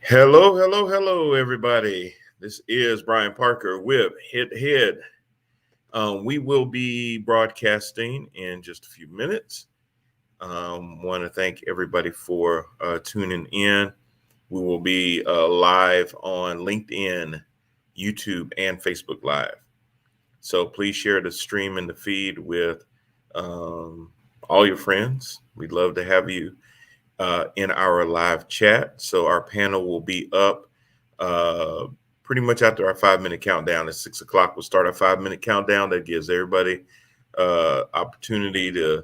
Hello, hello, hello, everybody. This is Brian Parker with Head to Head. We will be broadcasting in just a few minutes. Want to thank everybody for tuning in. We will be live on LinkedIn, YouTube, and Facebook Live. So please share the stream and the feed with um, all your friends. We'd love to have you in our live chat. So our panel will be up uh, pretty much after our 5 minute countdown. At 6 o'clock, we'll start our 5 minute countdown. That gives everybody opportunity to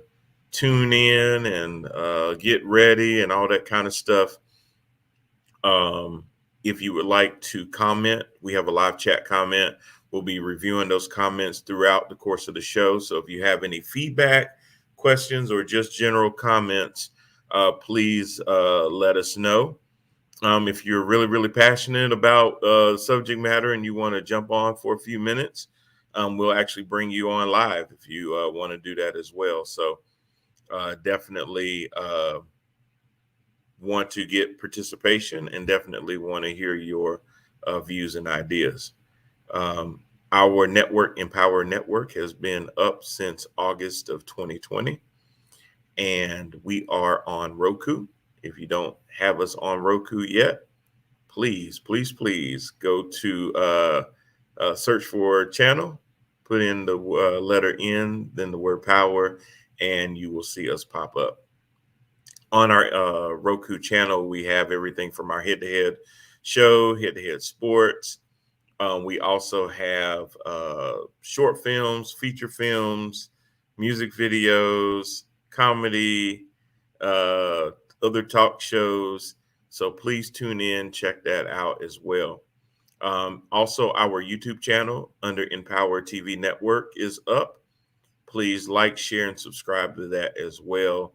tune in and get ready and all that kind of stuff. Um, if you would like to comment, we have a live chat comment. We'll be reviewing those comments throughout the course of the show. So if you have any feedback, questions, or just general comments, please let us know. If you're really, really passionate about subject matter and you want to jump on for a few minutes, we'll actually bring you on live if you want to do that as well. So definitely want to get participation and definitely want to hear your views and ideas. Um, our network, Empower Network, has been up since August of 2020, and we are on Roku. If you don't have us on Roku yet, please, please, please go to search for channel, put in the letter N, then the word power, and you will see us pop up. On our Roku channel, we have everything from our head to head show, head to head sports. We also have short films, feature films, music videos, comedy, uh, other talk shows. So please tune in, check that out as well. Also, our YouTube channel under Empower TV Network is up. Please like, share, and subscribe to that as well.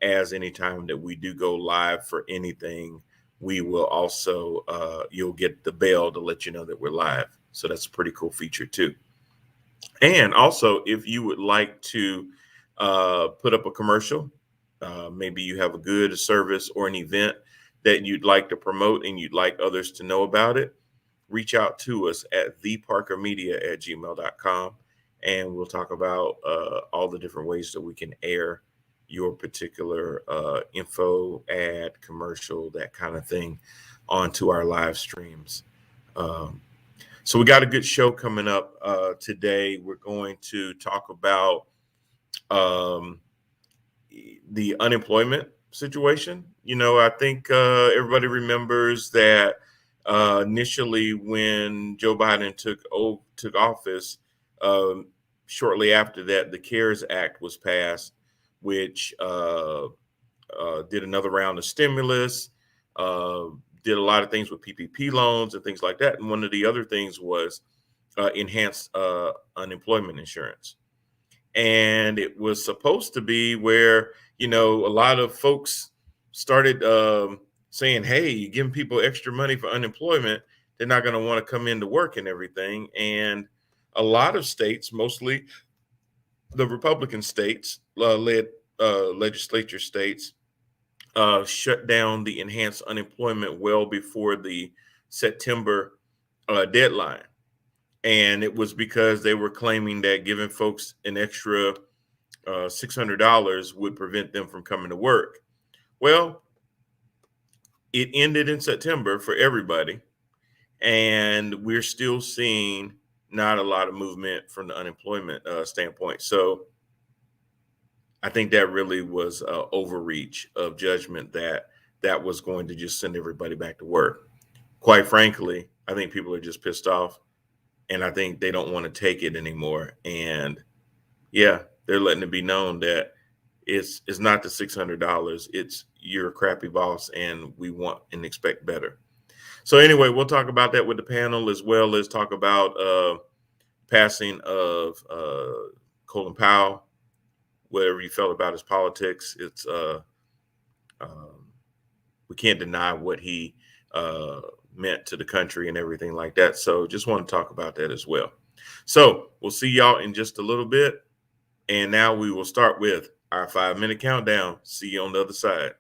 As anytime that we do go live for anything, we will also you'll get the bell to let you know that we're live. So that's a pretty cool feature too. And also, if you would like to put up a commercial, maybe you have a good, a service, or an event that you'd like to promote and you'd like others to know about it, reach out to us at theparkermedia@gmail.com, and we'll talk about all the different ways that we can air your particular info, ad, commercial, that kind of thing onto our live streams. Um, so we got a good show coming up today. We're going to talk about um, the unemployment situation. I think everybody remembers that initially when Joe Biden took office, shortly after that, the CARES Act was passed, which did another round of stimulus, uh, did a lot of things with PPP loans and things like that. And one of the other things was enhanced unemployment insurance. And it was supposed to be where, a lot of folks started saying, hey, you're giving people extra money for unemployment. They're not going to want to come into work and everything. And a lot of states, mostly the Republican states, led legislature states, shut down the enhanced unemployment well before the September deadline. And it was because they were claiming that giving folks an extra $600 would prevent them from coming to work. Well, it ended in September for everybody. And we're still seeing not a lot of movement from the unemployment standpoint. So I think that really was overreach of judgment that was going to just send everybody back to work. Quite frankly, I think people are just pissed off, and I think they don't want to take it anymore. And yeah, they're letting it be known that it's not the $600. It's you're a crappy boss, and we want and expect better. So anyway, we'll talk about that with the panel as well as talk about passing of Colin Powell. Whatever you felt about his politics, it's um, we can't deny what he uh, meant to the country and everything like that. So just want to talk about that as well. So we'll see y'all in just a little bit. And now we will start with our 5 minute countdown. See you on the other side.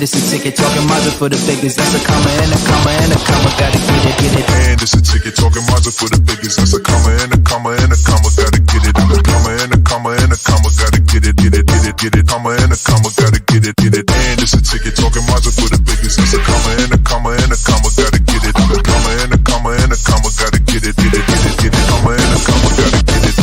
it's a ticket talking Mazda for the biggest. That's a comma and a comma and a comma. Gotta get it. And it's a ticket talking Mazda for the biggest. That's a comma and a comma and a comma. Gotta get it. Comma and a comma and a comma. Gotta get it. Comma and a comma. Gotta get it. And it's a ticket talking Mazda for the biggest. That's a comma and a comma and a comma. Gotta get it. Comma and a comma and a comma. Gotta get it. Comma and a comma. Gotta get it.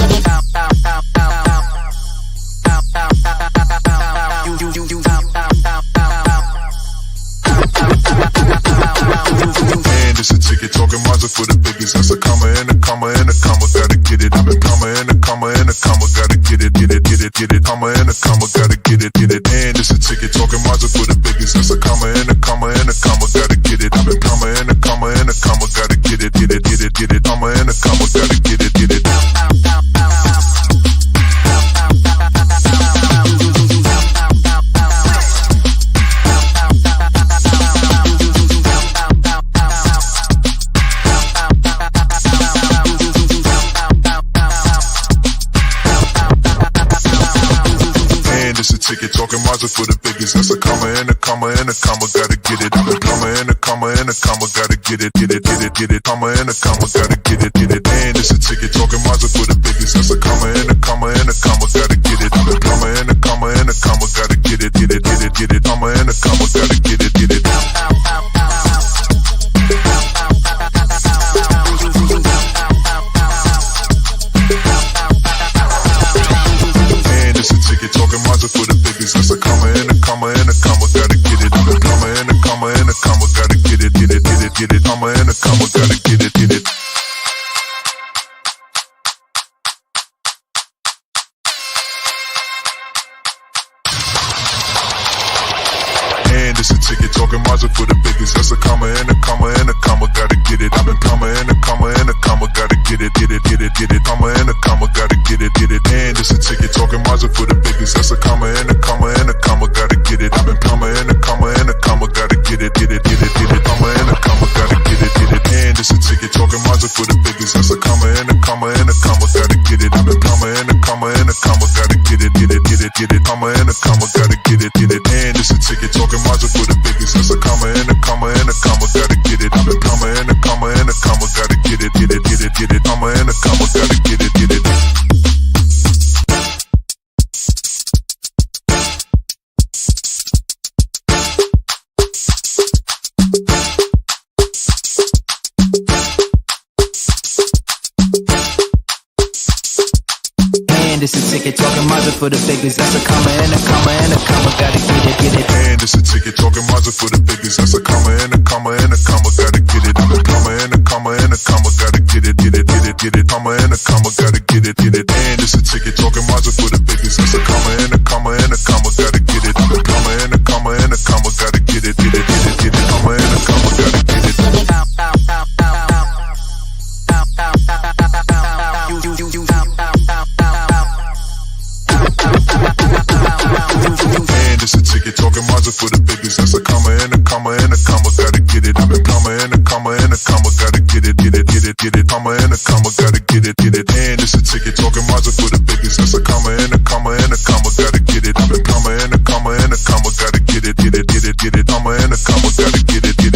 And it's a ticket talking Mazda for the biggest. That's a comma and a comma and a comma. Gotta get it. Comma and a comma and a comma. Gotta get it. Comma and a comma. Gotta get it. And it's a ticket talking Mazda for the biggest. That's a comma and a comma and a comma. Gotta get it. Comma and a comma and a comma. Gotta get it. Comma and a comma. Gotta get it. Ticket talking Mazda for the biggest. That's a comma and a comma and a comma. Gotta get it. Comma and a comma and a comma. Gotta get it. Comma and a comma. Gotta get it. And it's a ticket talking Mazda for the biggest. That's a comma and a comma and a comma. Gotta get it. Comma and a comma and a comma. Gotta get it. Comma and a comma. Gotta get it. Talking Mazda for the biggest. That's a comma and a comma and a comma. Gotta get it. Comma and a comma and a comma. Gotta get it. Comma and a comma. Gotta get it. And it's a ticket talking Mazda for the biggest. That's a comma and a comma and a comma. Gotta get it. Comma and a comma and a comma. Gotta get it. Comma and a comma. Gotta get it. And it's a ticket talking Mazda for the biggest. That's a comma and a comma and a comma. Gotta get it. Comma and a comma and a comma. Gotta get it. Comma and a comma. Gotta get it. And it's a ticket talking Mazda for the biggest. That's a comma and a comma and a comma. Gotta get it. Comma and a comma and a comma. Gotta get it. Comma and a comma. Gotta get it. And it's a ticket talking Mazda for the biggest. That's a comma and a comma and a comma. Gotta get it. Comma and a comma and a comma. Gotta get it. Comma and a comma. Gotta get it. And it's a ticket talking Mazda for the biggest. That's a comma and a comma and a comma. Gotta get it. And it's a ticket talking Mazda for the biggest. That's a comma and a comma and a comma. Gotta get it. Comma and a comma and a comma. Gotta get it. Comma and a comma. Gotta get it. And it's a ticket talking Mazda for the biggest. That's a comma and a comma and a comma. Gotta get it. Comma and a comma and a comma. Gotta get it. Comma and a comma. Gotta get it. And it's a ticket talking Mazda for the biggest. That's a comma and a comma and a comma. Gotta get it. Comma and a comma and a comma. Gotta get it. Comma and a comma. Gotta get it. And it's a ticket talking Mazda for the biggest. That's a comma and a comma and a comma. Gotta get it. Comma and a comma and a comma. Gotta get it. Comma and a comma. Gotta get it.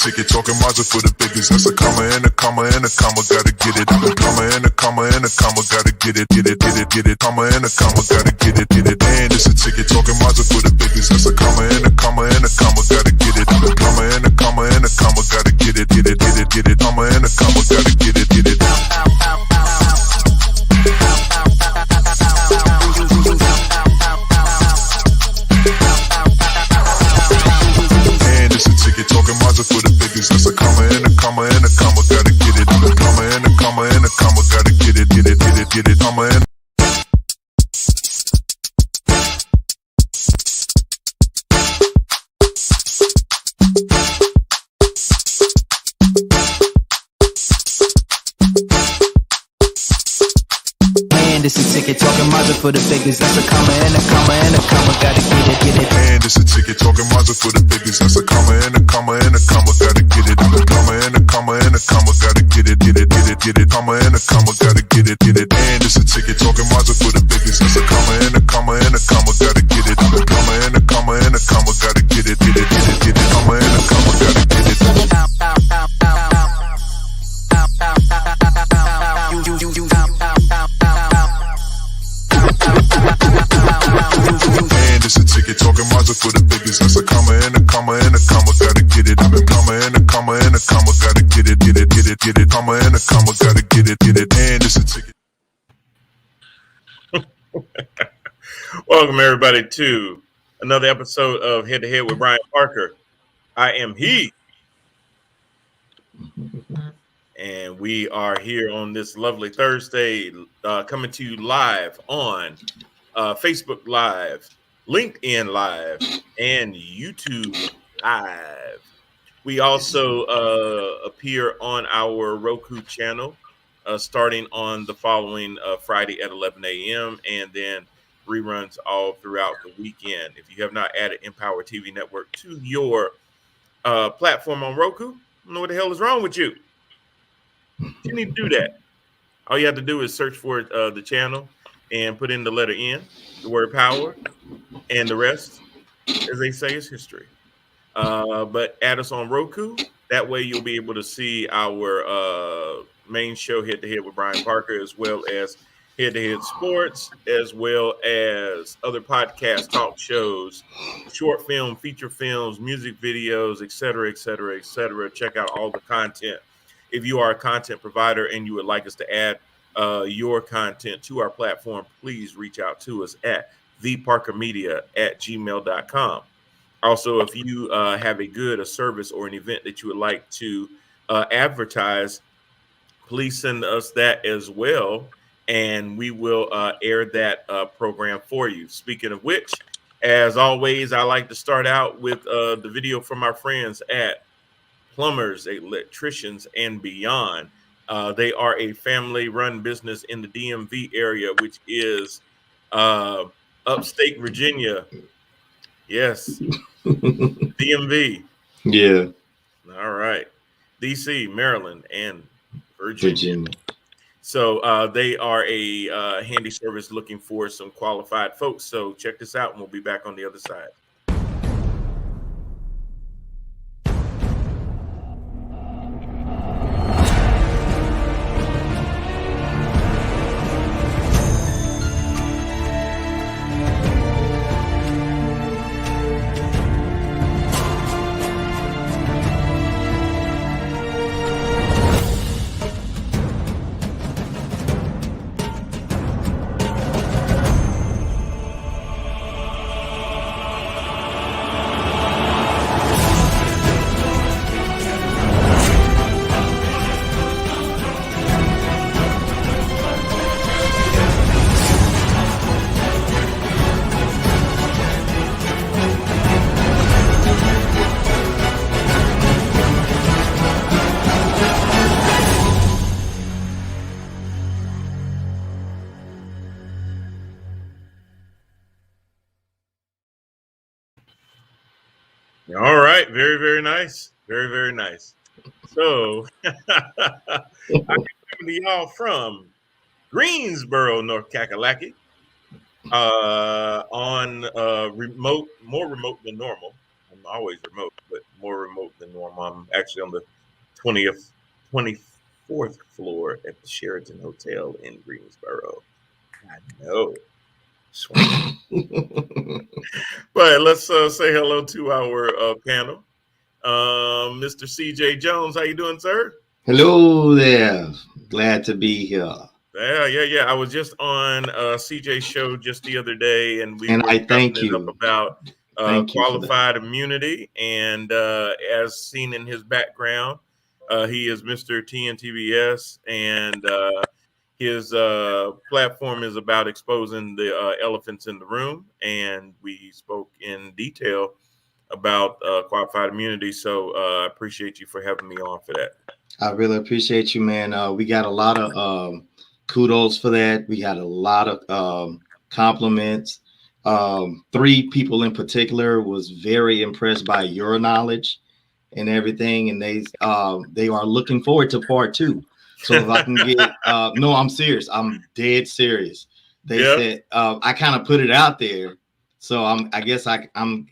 Ticket talking Mazda for the biggest. That's a comma and a comma and a comma. Gotta get it. Comma and a comma and a comma. Gotta get it. Comma and a comma. Gotta get it. And it's a ticket talking Mazda for the biggest. That's a comma and a comma and a comma. Gotta get it. Comma and a comma and a comma. Gotta get it. Comma and a comma. Gotta get it. And it's a ticket talking Mazda for the biggest. That's a comma and a comma and a comma. Gotta get it. Comma and a comma and a comma. Gotta get it. Comma and And it's a ticket talking Mazda for the biggest. That's a comma and a comma and a comma. Gotta get it. And it's a ticket talking Mazda for the biggest. That's a comma and a comma and a comma. Gotta get it. A comma and a comma and a comma. Gotta get it. Comma and a comma. Gotta get it. And it's a ticket talking Mazda for the biggest. That's a comma and a comma and a comma. Gotta get it. A comma and a comma and a comma. Gotta get it. Comma and a comma. Gotta get it. And it's a ticket talking Mazda for the biggest. That's a comma and a comma and a comma. Gotta get it. A comma and a comma and a comma. Gotta get it. Comma and a comma. Gotta get it. And it's a ticket. Welcome everybody to another episode of Head to Head with Brian Parker. I am he. And we are here on this lovely Thursday, coming to you live on Facebook Live, LinkedIn Live, and YouTube Live. We also appear on our Roku channel starting on the following Friday at 11 a.m. and then reruns all throughout the weekend. If you have not added Empower TV Network to your platform on Roku, I don't know what the hell is wrong with you. You need to do that. All you have to do is search for the channel and put in the letter N, the word power, and the rest, as they say, is history. But add us on Roku. That way you'll be able to see our main show, Head to Head with Brian Parker, as well as Head to Head Sports, as well as other podcasts, talk shows, short film, feature films, music videos, et cetera, et cetera, et cetera. Check out all the content. If you are a content provider and you would like us to add your content to our platform, please reach out to us at theparkermedia@gmail.com. Also, if you have a service or an event that you would like to advertise, please send us that as well, and we will air that program for you. Speaking of which, as always, I like to start out with the video from our friends at Plumbers, Electricians, and Beyond. They are a family-run business in the DMV area, which is upstate Virginia. Yes, DMV. Yeah. All right. DC, Maryland, and Virginia. So they are a handy service looking for some qualified folks. So check this out, and we'll be back on the other side. All right. Very, very nice. Very, very nice. So I'm coming to y'all from Greensboro, North Kakalaki, on remote, more remote than normal. I'm always remote, but more remote than normal. I'm actually on the 24th floor at the Sheraton Hotel in Greensboro. I know. But let's say hello to our panel. Mr. CJ Jones, how you doing, sir? Hello there. Glad to be here. Yeah. I was just on CJ's show just the other day, and I thank you about qualified immunity. And as seen in his background, he is Mr. TNTBS, and his platform is about exposing the elephants in the room, and we spoke in detail about qualified immunity. So I appreciate you for having me on for that. I really appreciate you, man. We got a lot of kudos for that. We had a lot of compliments. 3 people in particular was very impressed by your knowledge and everything, and they are looking forward to part 2. So if I can get no, I'm serious. I'm dead serious. They said I kind of put it out there, so I guess I'm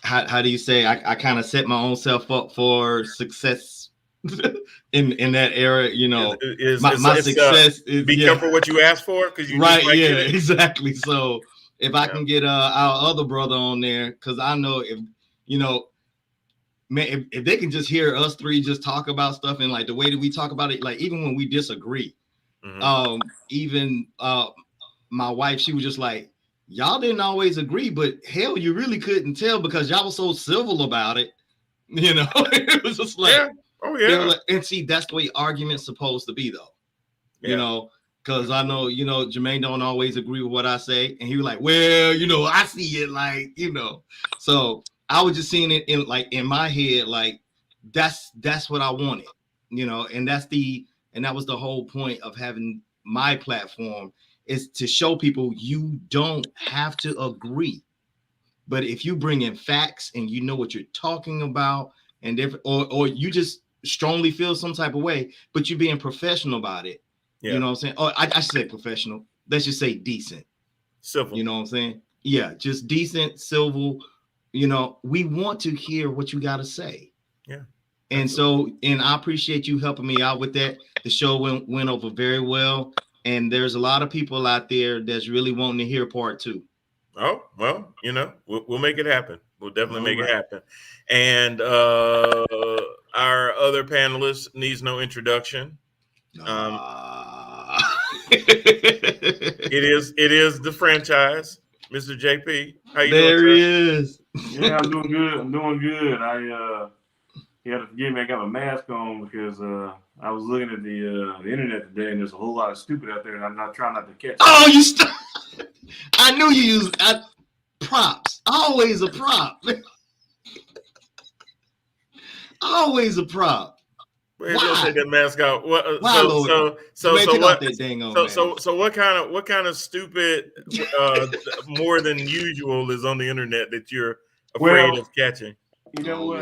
how do you say I kind of set my own self up for success in that era, you know. My success is be careful what you ask for, because you right, just might yeah, get it. exactly. So if I can get our other brother on there, because I know if you know, man, if they can just hear us 3 just talk about stuff and like the way that we talk about it, like even when we disagree, even my wife, she was just like, y'all didn't always agree, but hell, you really couldn't tell because y'all were so civil about it. You know, it was just like, like, and see, that's the way arguments supposed to be, though. You know, because I know, you know, Jermaine don't always agree with what I say, and he was like, well, you know, I see it, like, you know. So I was just seeing it in my head, like that's what I wanted, you know, and that was the whole point of having my platform, is to show people you don't have to agree. But if you bring in facts and you know what you're talking about, and or you just strongly feel some type of way, but you're being professional about it. You know what I'm saying? Oh, I should say professional. Let's just say decent. Civil. You know what I'm saying? Yeah, just decent, civil. You know, we want to hear what you got to say. Yeah. And absolutely. And I appreciate you helping me out with that. The show went over very well. And there's a lot of people out there that's really wanting to hear part 2. Oh, well, you know, we'll make it happen. We'll definitely make it happen. And our other panelist needs no introduction. It is the franchise, Mr. JP. How you doing, sir? There he is. Yeah, I'm doing good. You have to forgive me. I got my mask on because I was looking at the internet today, and there's a whole lot of stupid out there, and I'm not trying not to catch. Oh, you stop! I knew you used props. Always a prop. Always a prop. Why? Don't take that mask out. What? So what kind of stupid, more than usual, is on the internet that you're afraid of catching? You know what?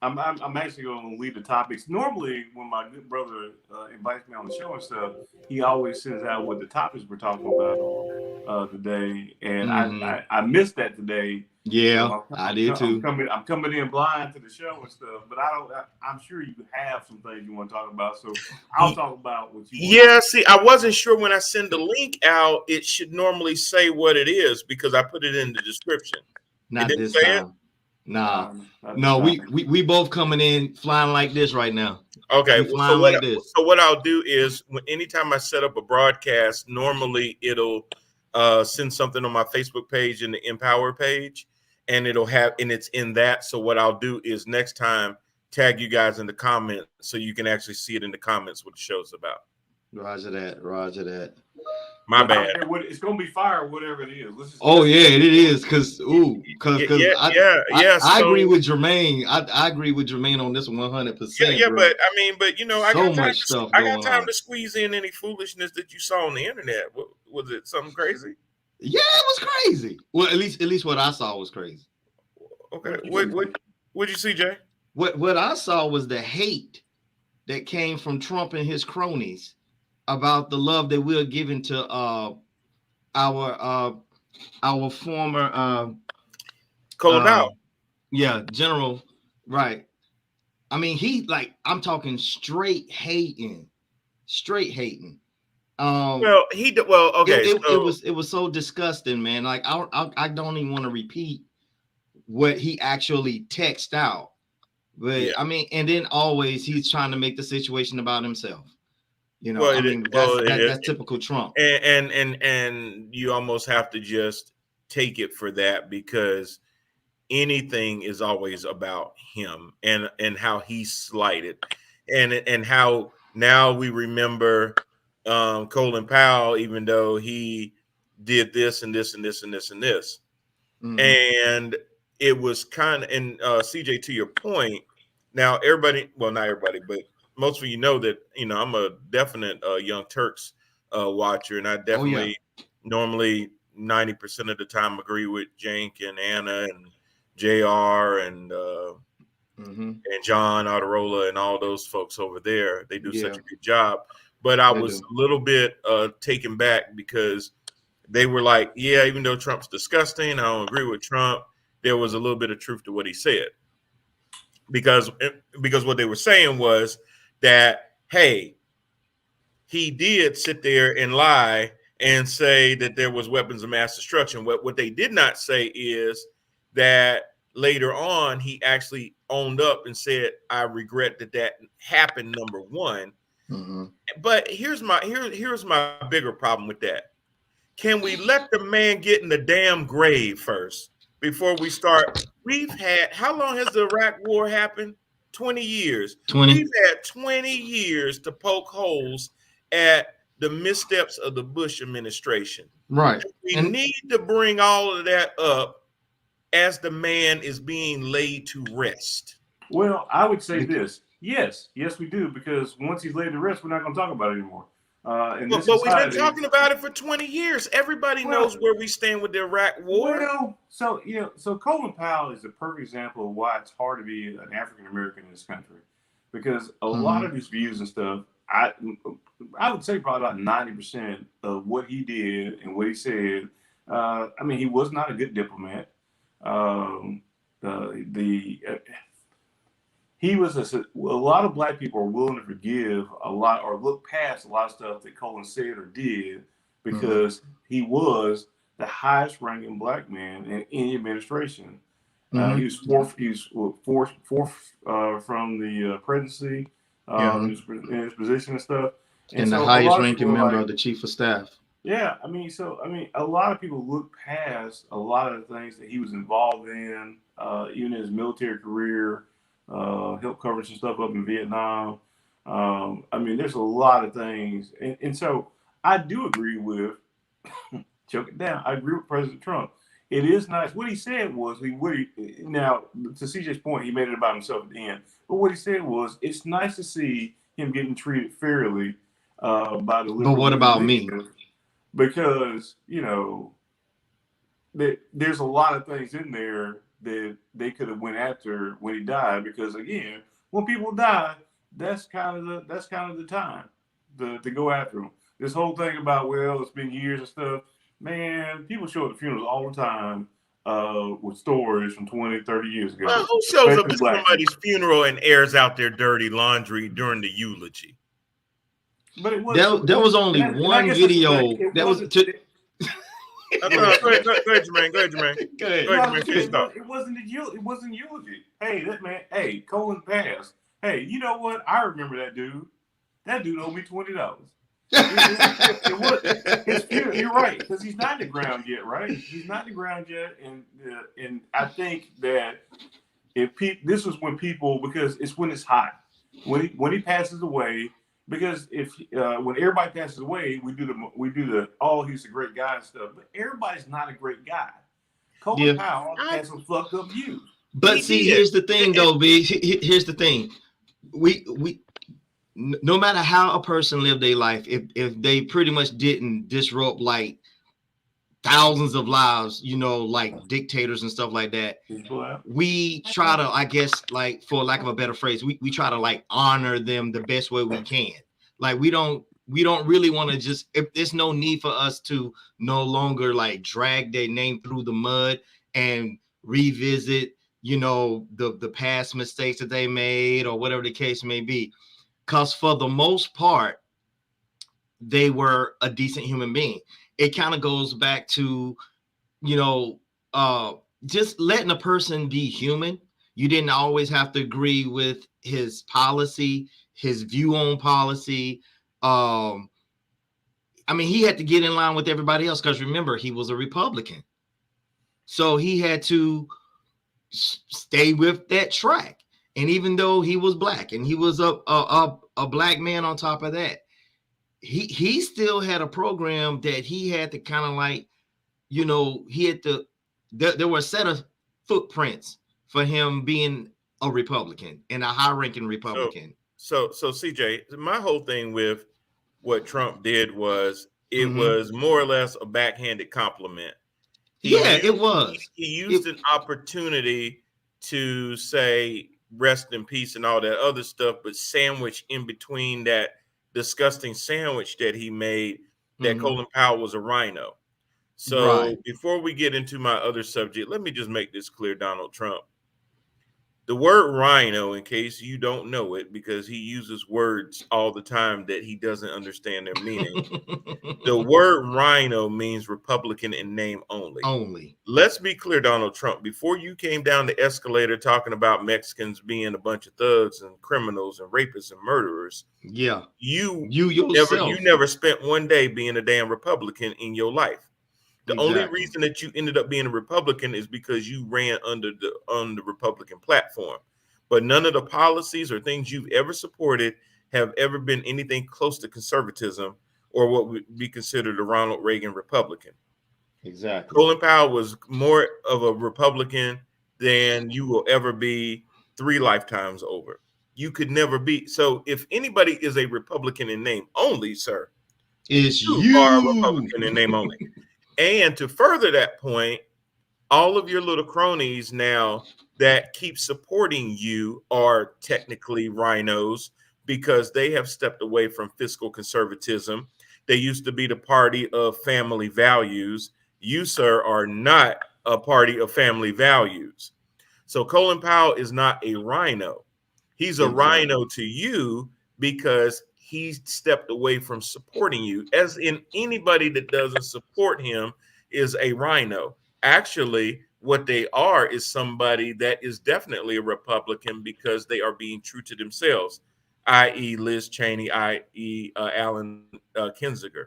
I'm actually going to leave the topics. Normally, when my good brother invites me on the show and stuff, he always sends out what the topics we're talking about today, and I missed that today. Yeah, so I did too. I'm coming in blind to the show and stuff, but I'm sure you have some things you want to talk about, so I'll talk about what you. Yeah, see, I wasn't sure when I send the link out. It should normally say what it is because I put it in the description. Not this time. Nah, no, we both coming in flying like this right now. Okay, so what I'll do is anytime I set up a broadcast, normally it'll send something on my Facebook page and the Empower page, and it's in that. So what I'll do is next time tag you guys in the comments so you can actually see it in the comments what the show's about. Roger that. My bad. It's gonna be fire, whatever it is. It is because I agree with Jermaine. I agree with Jermaine on this 100%. Yeah, bro. but you know, I got time to squeeze in any foolishness that you saw on the internet. Was it something crazy? Yeah, it was crazy. Well, at least what I saw was crazy. Okay, what'd you see, Jay? What I saw was the hate that came from Trump and his cronies about the love that we're giving to our former Colin Powell. Yeah, General, right. I mean, I'm talking straight hating. Okay. It was so disgusting, man. Like I don't even want to repeat what he actually texted out. But yeah. I mean, and then always he's trying to make the situation about himself. You know, that's typical Trump. And you almost have to just take it for that, because anything is always about him and how he's slighted, and how now we remember Colin Powell, even though he did this and this and this and this and this. Mm-hmm. And it was kind of, and CJ, to your point, now everybody, well, not everybody, but most of you know that, I'm a definite Young Turks watcher, and I definitely normally 90% of the time agree with Jank and Anna and JR and John Autorola and all those folks over there. They do such a good job. But I was a little bit taken back because they were like, yeah, even though Trump's disgusting, I don't agree with Trump, there was a little bit of truth to what he said. Because what they were saying was that, hey, he did sit there and lie and say that there was weapons of mass destruction. What they did not say is that later on he actually owned up and said, I regret that happened, number one. But here's my bigger problem with that. Can we let the man get in the damn grave first before we start? We've had, how long has the Iraq war happened? 20 years. 20. We've had 20 years to poke holes at the missteps of the Bush administration. Right. We need to bring all of that up as the man is being laid to rest. Well, I would say this. Yes, we do, because once he's laid to rest, we're not going to talk about it anymore. But we've been talking about it for 20 years. Everybody knows where we stand with the Iraq war. Well, so Colin Powell is a perfect example of why it's hard to be an African American in this country, because a lot of his views and stuff, I would say probably about 90% of what he did and what he said. He was not a good diplomat. He was a lot of black people are willing to forgive a lot or look past a lot of stuff that Colin said or did because he was the highest ranking black man in any administration. He was fourth from the presidency in his position and stuff. And so the highest ranking member of the chief of staff. Yeah, a lot of people look past a lot of the things that he was involved in, even in his military career. Help cover some stuff up in Vietnam. There's a lot of things. And so I do agree with, choke it down, I agree with President Trump. It is nice. What he said was, now, to CJ's point, he made it about himself at the end. But what he said was, it's nice to see him getting treated fairly by the liberal. But what about me? Because, there's a lot of things in there that they could have went after when he died, because again, when people die, that's kind of the time to go after them. This whole thing about, well, it's been years and stuff, man, people show up at funerals all the time with stories from 20, 30 years ago. Well, who shows up at somebody's funeral and airs out their dirty laundry during the eulogy? But it was there was only one video that was to. Go ahead, Jermaine. Go ahead, it wasn't eulogy. Hey, that man. Hey, Colin passed. Hey, you know what? I remember that dude. That dude owed me $20. It was his funeral. You're right, because he's not in the ground yet, right? He's not in the ground yet, and I think that this was when people, because it's when it's hot, when he passes away. Because when everybody passes away, we do the oh, he's a great guy and stuff. But everybody's not a great guy. Colin Powell has some fucked up views. But here's the thing, though, B. Here's the thing. We no matter how a person lived their life, if they pretty much didn't disrupt like thousands of lives, like dictators and stuff like that, we try to, I guess, like, for lack of a better phrase, we try to like honor them the best way we can. Like, we don't really want to just, if there's no need for us to no longer like drag their name through the mud and revisit, the past mistakes that they made or whatever the case may be. Because for the most part, they were a decent human being. It kind of goes back to, just letting a person be human. You didn't always have to agree with his policy, his view on policy. He had to get in line with everybody else, because remember, he was a Republican. So he had to stay with that track. And even though he was black and he was a black man on top of that, he still had a program that he had to kind of like, he had to, there were a set of footprints for him being a Republican and a high-ranking Republican. So CJ, my whole thing with what Trump did was it Mhm. was more or less a backhanded compliment. Yeah, it was. He used an opportunity to say rest in peace and all that other stuff, but sandwich in between that disgusting sandwich that he made that Mhm. Colin Powell was a rhino. So Right. before we get into my other subject, let me just make this clear, Donald Trump. The word rhino, in case you don't know it, because he uses words all the time that he doesn't understand their meaning. The word rhino means Republican in name only. Only. Let's be clear, Donald Trump, before you came down the escalator talking about Mexicans being a bunch of thugs and criminals and rapists and murderers, Yeah. you yourself. never spent one day being a damn Republican in your life. The only Exactly. reason that you ended up being a Republican is because you ran on the Republican platform. But none of the policies or things you've ever supported have ever been anything close to conservatism or what would be considered a Ronald Reagan Republican. Exactly. Colin Powell was more of a Republican than you will ever be 3 lifetimes over. You could never be. So if anybody is a Republican in name only, sir, It's you are a you. Republican in name only. And to further that point, all of your little cronies now that keep supporting you are technically rhinos because they have stepped away from fiscal conservatism. They used to be the party of family values. You, sir, are not a party of family values. So Colin Powell is not a rhino. He's a Exactly. rhino to you because he stepped away from supporting you. As in, anybody that doesn't support him is a rhino. Actually, what they are is somebody that is definitely a Republican because they are being true to themselves, i.e., Liz Cheney, i.e., Alan Kinzinger,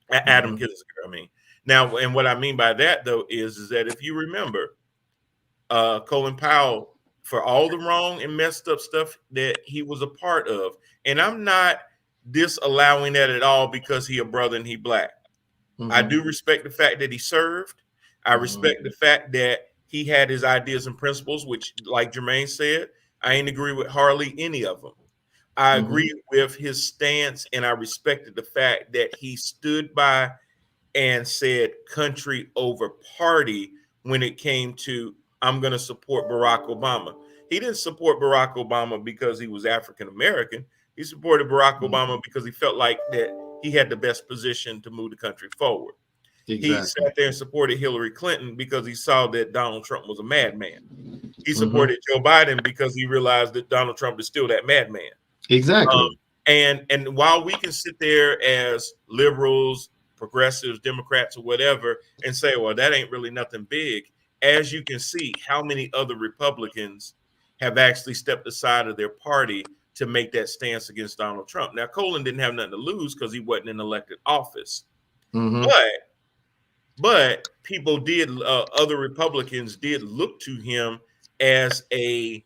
Adam Mhm. Kinzinger. I mean, now, and what I mean by that though is that if you remember, Colin Powell, for all the wrong and messed up stuff that he was a part of, and I'm not disallowing that at all because he a brother and he black. I Mhm. do respect the fact that he served. I Mhm. respect the fact that he had his ideas and principles, which, like Jermaine said, I ain't agree with hardly any of them. I Mhm. agree with his stance, and I respected the fact that he stood by and said country over party when it came to I'm going to support Barack Obama. He didn't support Barack Obama because he was African American. He supported Barack Mhm. Obama because he felt like that he had the best position to move the country forward. He Exactly. sat there and supported Hillary Clinton because he saw that Donald Trump was a madman. He Mhm. supported Joe Biden because he realized that Donald Trump is still that madman. Um, Exactly. and while we can sit there as liberals, progressives, Democrats, or whatever, and say, well, that ain't really nothing big, as you can see, how many other Republicans have actually stepped aside of their party to make that stance against Donald Trump. Now, Colin didn't have nothing to lose because he wasn't in elected office. Mhm. But people did, other Republicans did look to him as a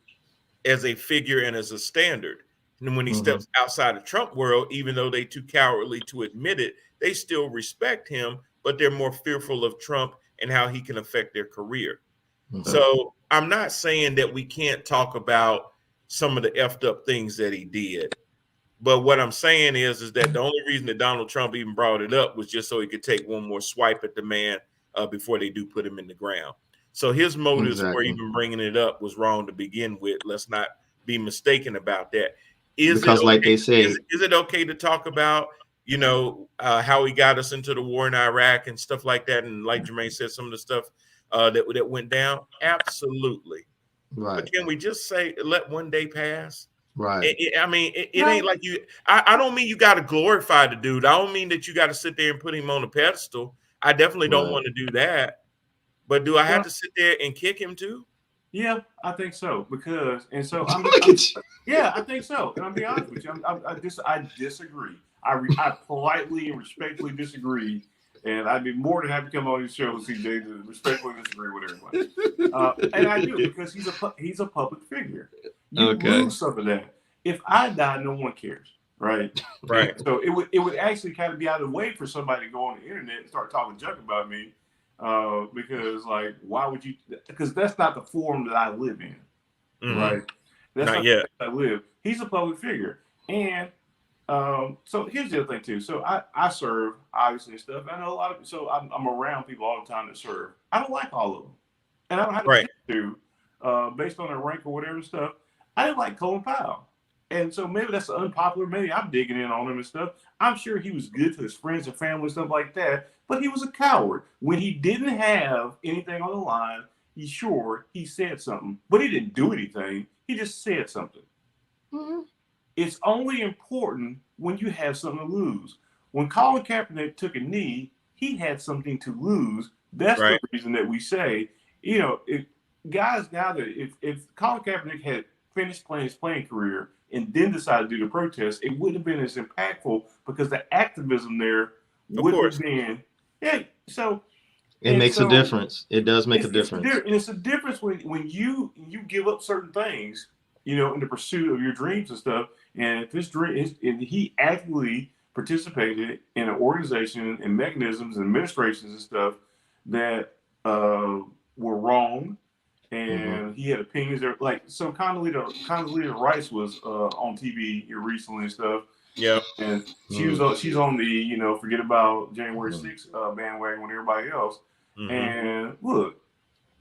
figure and as a standard. And when he Mhm. steps outside the Trump world, even though they too cowardly to admit it, they still respect him, but they're more fearful of Trump and how he can affect their career. Mhm. So I'm not saying that we can't talk about some of the effed up things that he did. But what I'm saying is that the only reason that Donald Trump even brought it up was just so he could take one more swipe at the man before they do put him in the ground. So his motives for Exactly. even bringing it up was wrong to begin with. Let's not be mistaken about that. Is it Because, like okay? they say, Is it okay to talk about how he got us into the war in Iraq and stuff like that? And like Jermaine said, some of the stuff that went down. Absolutely. But right, can we just say let one day pass? right, It ain't like you. I don't mean you got to glorify the dude. I don't mean that you got to sit there and put him on a pedestal. I definitely don't right. want to do that. But do I have Well, to sit there and kick him too? yeah, I think so because, and so Look at you. yeah, I think so. And I'll be honest with you, I disagree. I politely and respectfully disagree, and I'd be more than happy to come on your show, CJ, to respectfully disagree with everybody. And I do because he's a public figure. You Okay. lose some of that. If I die, no one cares, right? Right. And so it would actually kind of be out of the way for somebody to go on the internet and start talking junk about me. Because like, why would you? Because that's not the forum that I live in, Mhm. right? That's Not not yet. the place I live. He's a public figure. And so here's the other thing too. So I serve obviously and stuff. I know a lot of so I'm around people all the time that serve. I don't like all of them, and I don't have to Right. pick to based on their rank or whatever stuff. I didn't like Colin Powell, and so maybe that's unpopular. Maybe I'm digging in on him and stuff. I'm sure he was good to his friends and family and stuff like that, but he was a coward when he didn't have anything on the line. He said something, but he didn't do anything. He just said something. Mm-hmm. It's only important when you have something to lose. When Colin Kaepernick took a knee, he had something to lose. That's Right. the reason that we say, if guys now that if Colin Kaepernick had finished playing his playing career and then decided to do the protest, it wouldn't have been as impactful because the activism there wouldn't have been. Yeah, so it makes a difference. It does make a difference. It's a difference when you give up certain things, in the pursuit of your dreams and stuff. And if his dream and he actively participated in an organization and mechanisms and administrations and stuff that were wrong, and he had opinions there. Like, so Condoleezza Rice was on TV here recently and stuff. Yeah, and she's on the forget about January 6th bandwagon with everybody else. And look,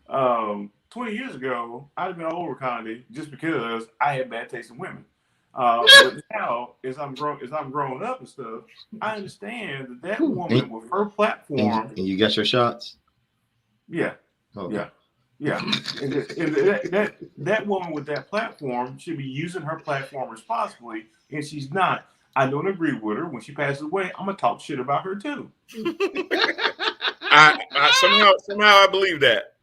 20 years ago, I'd have been all over Condi just because I had bad taste in women. But now, as I'm growing up and stuff, I understand that woman with her platform. And you got your shots? Yeah. Okay. Yeah. And that woman with that platform should be using her platform responsibly, and she's not. I don't agree with her. When she passes away, I'm gonna talk shit about her too. I somehow I believe that.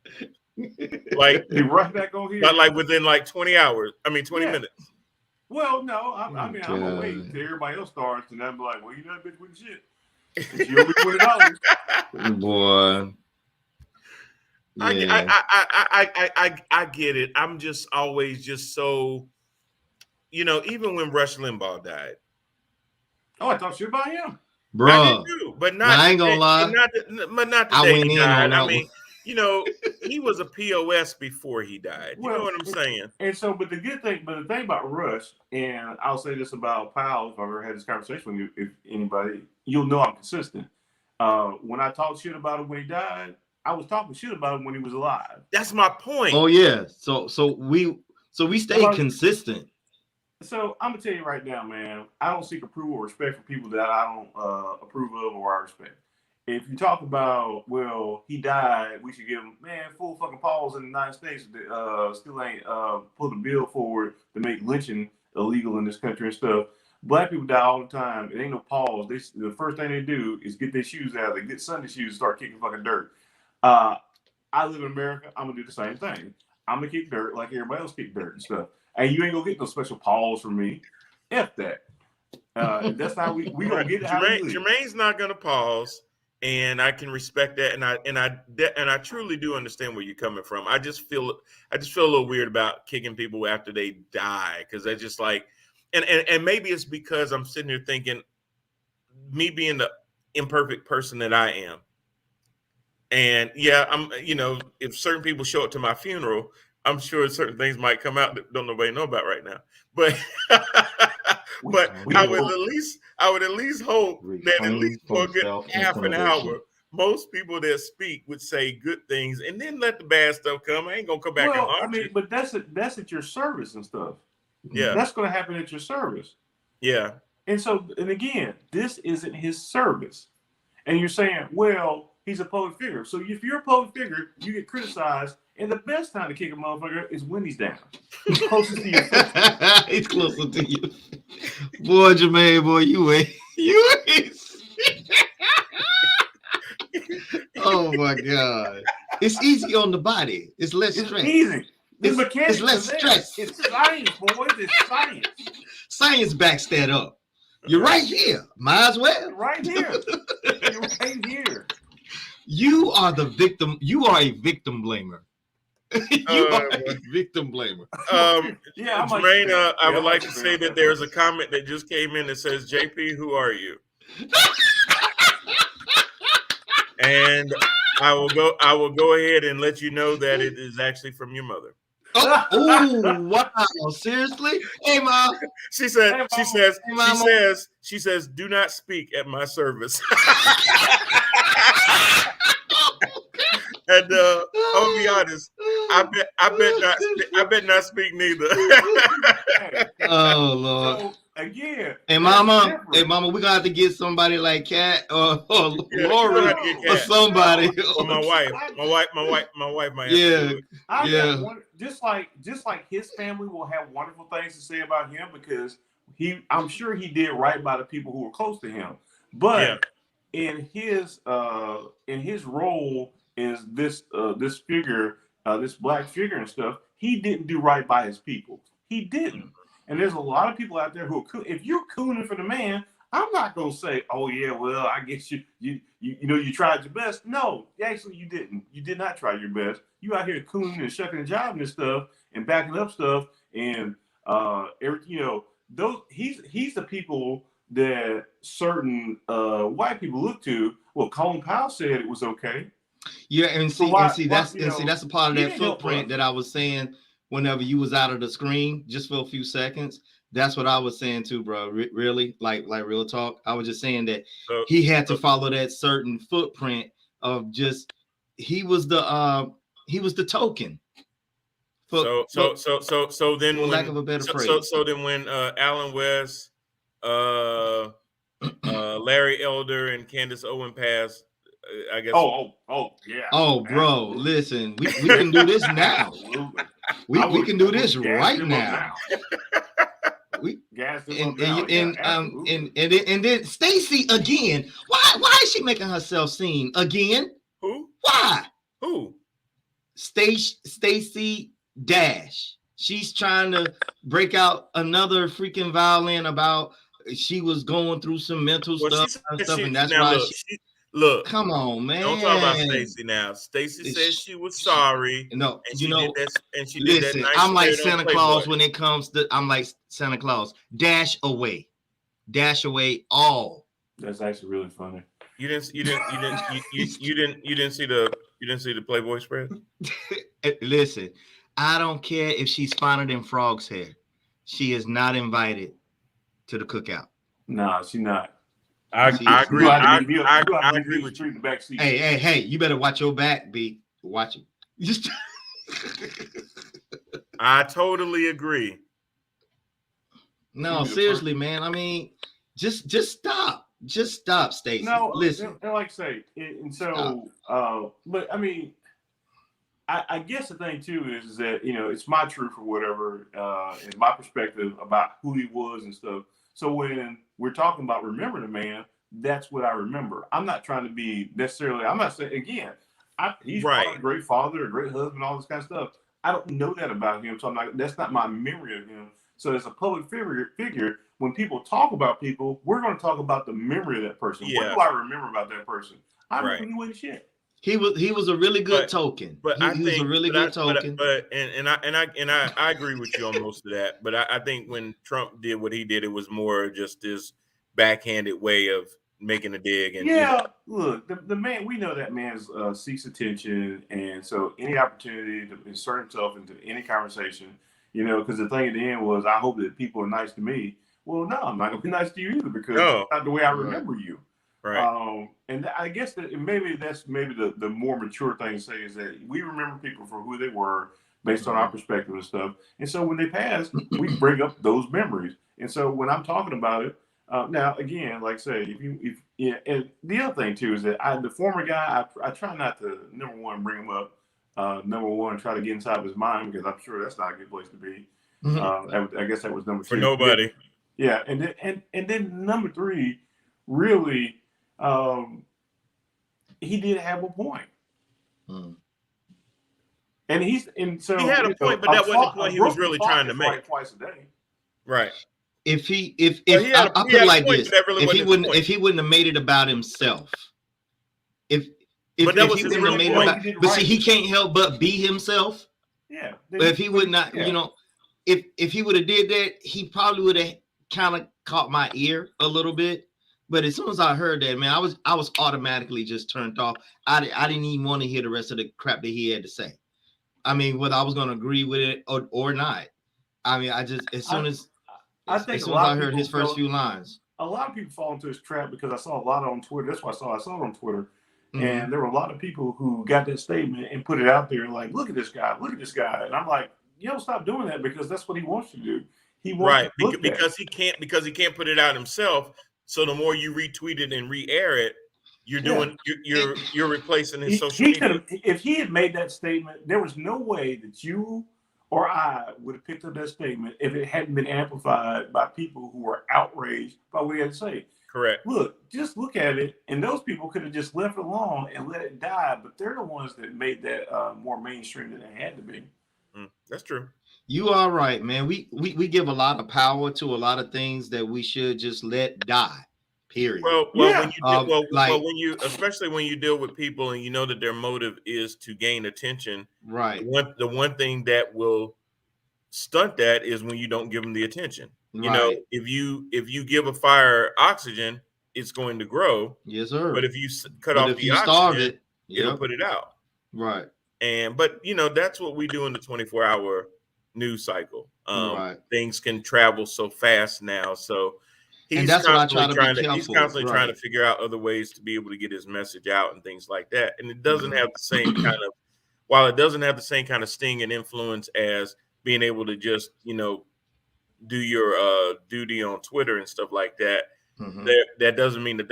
Like you right back on here. Not like within like 20 hours. I mean 20 minutes. Well, no, I mean I'm gonna wait till everybody else starts, and I'm like, well, you know that bitch with shit. And she owe me $20. Boy. Yeah. I get it. I'm just always just so, even when Rush Limbaugh died. Oh, I thought shit about him. Bro. I did too, but not. I ain't gonna lie. But not the day he died. I mean, he was a POS before he died. You know what I'm saying? And so, but the thing about Rush, and I'll say this about Powell, if I've ever had this conversation with you, if anybody, you'll know I'm consistent. When I talked shit about him when he died, I was talking shit about him when he was alive. That's my point. Oh yeah. So we stay consistent. So I'm gonna tell you right now, man, I don't seek approval or respect for people that I don't approve of or I respect. If you talk about, well, he died, we should give him, full fucking pause in the United States still ain't put a bill forward to make lynching illegal in this country and stuff. Black people die all the time. It ain't no pause. The first thing they do is get their shoes out. They get Sunday shoes and start kicking fucking dirt. I live in America. I'm gonna do the same thing. I'm gonna kick dirt like everybody else kick dirt and stuff. And you ain't gonna get no special pause from me. F that. That's how we gonna get it. Jermaine's not gonna pause, and I can respect that. And I truly do understand where you're coming from. I just feel a little weird about kicking people after they die, because they're just like, and maybe it's because I'm sitting here thinking, me being the imperfect person that I am. And yeah, I'm, if certain people show up to my funeral, I'm sure certain things might come out that don't nobody know about right now. But I would at least hope that at least for a good half an hour, most people that speak would say good things and then let the bad stuff come. I ain't gonna come back and harm you. But that's at your service and stuff. Yeah. That's gonna happen at your service. Yeah. And so, and again, this isn't his service. And you're saying, well, he's a public figure. So if you're a public figure, you get criticized. And the best time to kick a motherfucker is when he's down. He's closest to you. He's closer to you. Boy, Jermaine, boy, you ain't. Oh my God. It's easy on the body. It's less stress. Easy. It's less stress. It's science, boys. It's science. Science backs that up. You're right here. Might as well. Right here. You're right here. You are the victim. You are a victim blamer. You are a victim blamer. Jermaine, I would like to say that there's a comment that just came in that says, JP, who are you? And I will go ahead and let you know that it is actually from your mother. Oh, wow. Seriously? Hey, Mom. She said, Hey, she Mama. says, Hey, she Mama. says, do not speak at my service. And I'm gonna be honest, I bet not speak neither. Oh, Lord. So again, Hey, that's Mama. different. Hey, Mama, we're going to have to get somebody like Kat or Yeah, you're gonna Lori have to get or Kat. somebody. Or my wife. My wife might have to Yeah. do it. I Yeah. got one, just like his family will have wonderful things to say about him because I'm sure he did right by the people who were close to him. But in his role as this figure, this black figure and stuff, he didn't do right by his people. He didn't. And there's a lot of people out there who are if you're cooning for the man, I'm not gonna say, oh yeah, well, I guess you know you tried your best. No, actually you didn't. You did not try your best. You out here cooning and shucking and jiving and stuff and backing up stuff and those he's the people that certain white people look to. Well, Colin Powell said it was okay. Yeah, and see, that's a part of that footprint that I was saying whenever you was out of the screen just for a few seconds. That's what I was saying too, bro. Really, like real talk. I was just saying that he had to follow that certain footprint of just he was the token. So then, for lack of a better phrase. So then when Alan West, Larry Elder, and Candace Owen passed, I guess. Oh yeah. Oh, bro, listen, we can do this now. Absolutely. We can do this right now. We and then Stacy again. Why is she making herself seen again? Who? Why? Who? Stacy Dash. She's trying to break out another freaking violin about she was going through some mental stuff, and that's why look. Come on, man. Don't talk about Stacy now. Stacy said she was sorry. No, and she did that. And she listen, did that. Nice I'm like Santa Claus when it comes to. I'm like Santa Claus. Dash away all. That's actually really funny. You didn't see the Playboy spread. Listen, I don't care if she's finer than frog's hair. She is not invited to the cookout. Nah, she's not. I agree. I agree with you. Hey! You better watch your back, B. Watch it. Just. I totally agree. No, seriously, man. I mean, just stop. Just stop, Stacey. No, listen. And like I say, but I mean, I guess the thing too is that it's my truth or whatever, in my perspective about who he was and stuff. So when we're talking about remembering a man, that's what I remember. I'm not trying to be necessarily. I'm not saying again. He's a great father, a great husband, all this kind of stuff. I don't know that about him, so I'm not. That's not my memory of him. So as a public figure, when people talk about people, we're going to talk about the memory of that person. Yeah. What do I remember about that person? I remember he wasn't shit. He was a really good token. But he was a really good token. I agree with you on most of that. But I think when Trump did what he did, it was more just this backhanded way of making a dig. And look, the man, we know that man seeks attention, and so any opportunity to insert himself into any conversation, because the thing at the end was, I hope that people are nice to me. Well, no, I'm not gonna be nice to you either because that's not the way I remember you. Right. And I guess that maybe that's the more mature thing to say is that we remember people for who they were based on our perspective and stuff. And so when they pass, we bring up those memories. And so when I'm talking about it, now again, like I say, and the other thing too is that the former guy, I try not to number one bring him up, number one try to get inside of his mind because I'm sure that's not a good place to be. I guess that was number two for nobody. Yeah, and then number three, really. He did have a point. And so he had a point, but that wasn't the point he was really trying to make. Twice a day. Right. I put it like this, if he wouldn't have made it about himself, if he wouldn't have made it about, but see, he can't help but be himself. Yeah. But if he would not, if he would have did that, he probably would have kind of caught my ear a little bit. But as soon as I heard that, man, I was automatically just turned off. I didn't even want to hear the rest of the crap that he had to say. I mean, whether I was going to agree with it or not. I mean, I just as soon as I heard his first few lines, a lot of people fall into this trap because I saw a lot on Twitter. That's why I saw it on Twitter. Mm-hmm. And there were a lot of people who got that statement and put it out there like, look at this guy. And I'm like, you don't stop doing that because that's what he wants to do. He wants because he can't put it out himself. So the more you retweet it and re-air it, you're replacing his social media. If he had made that statement, there was no way that you or I would have picked up that statement if it hadn't been amplified by people who were outraged by what he had to say. Correct. Just look at it, and those people could have just left it alone and let it die. But they're the ones that made that more mainstream than it had to be. That's true. You are right, man. We give a lot of power to a lot of things that we should just let die. Period. Especially when you deal with people and you know that their motive is to gain attention. Right. The one thing that will stunt that is when you don't give them the attention. You know, if you give a fire oxygen, it's going to grow. Yes, sir. But if you cut off the oxygen, it'll put it out. Right. But you know, that's what we do in the 24-hour news cycle. Things can travel so fast now. So he's constantly trying to figure out other ways to be able to get his message out and things like that. And it doesn't have the same while it doesn't have the same kind of sting and influence as being able to just, you know, do your duty on Twitter and stuff like that. Mm-hmm. That doesn't mean that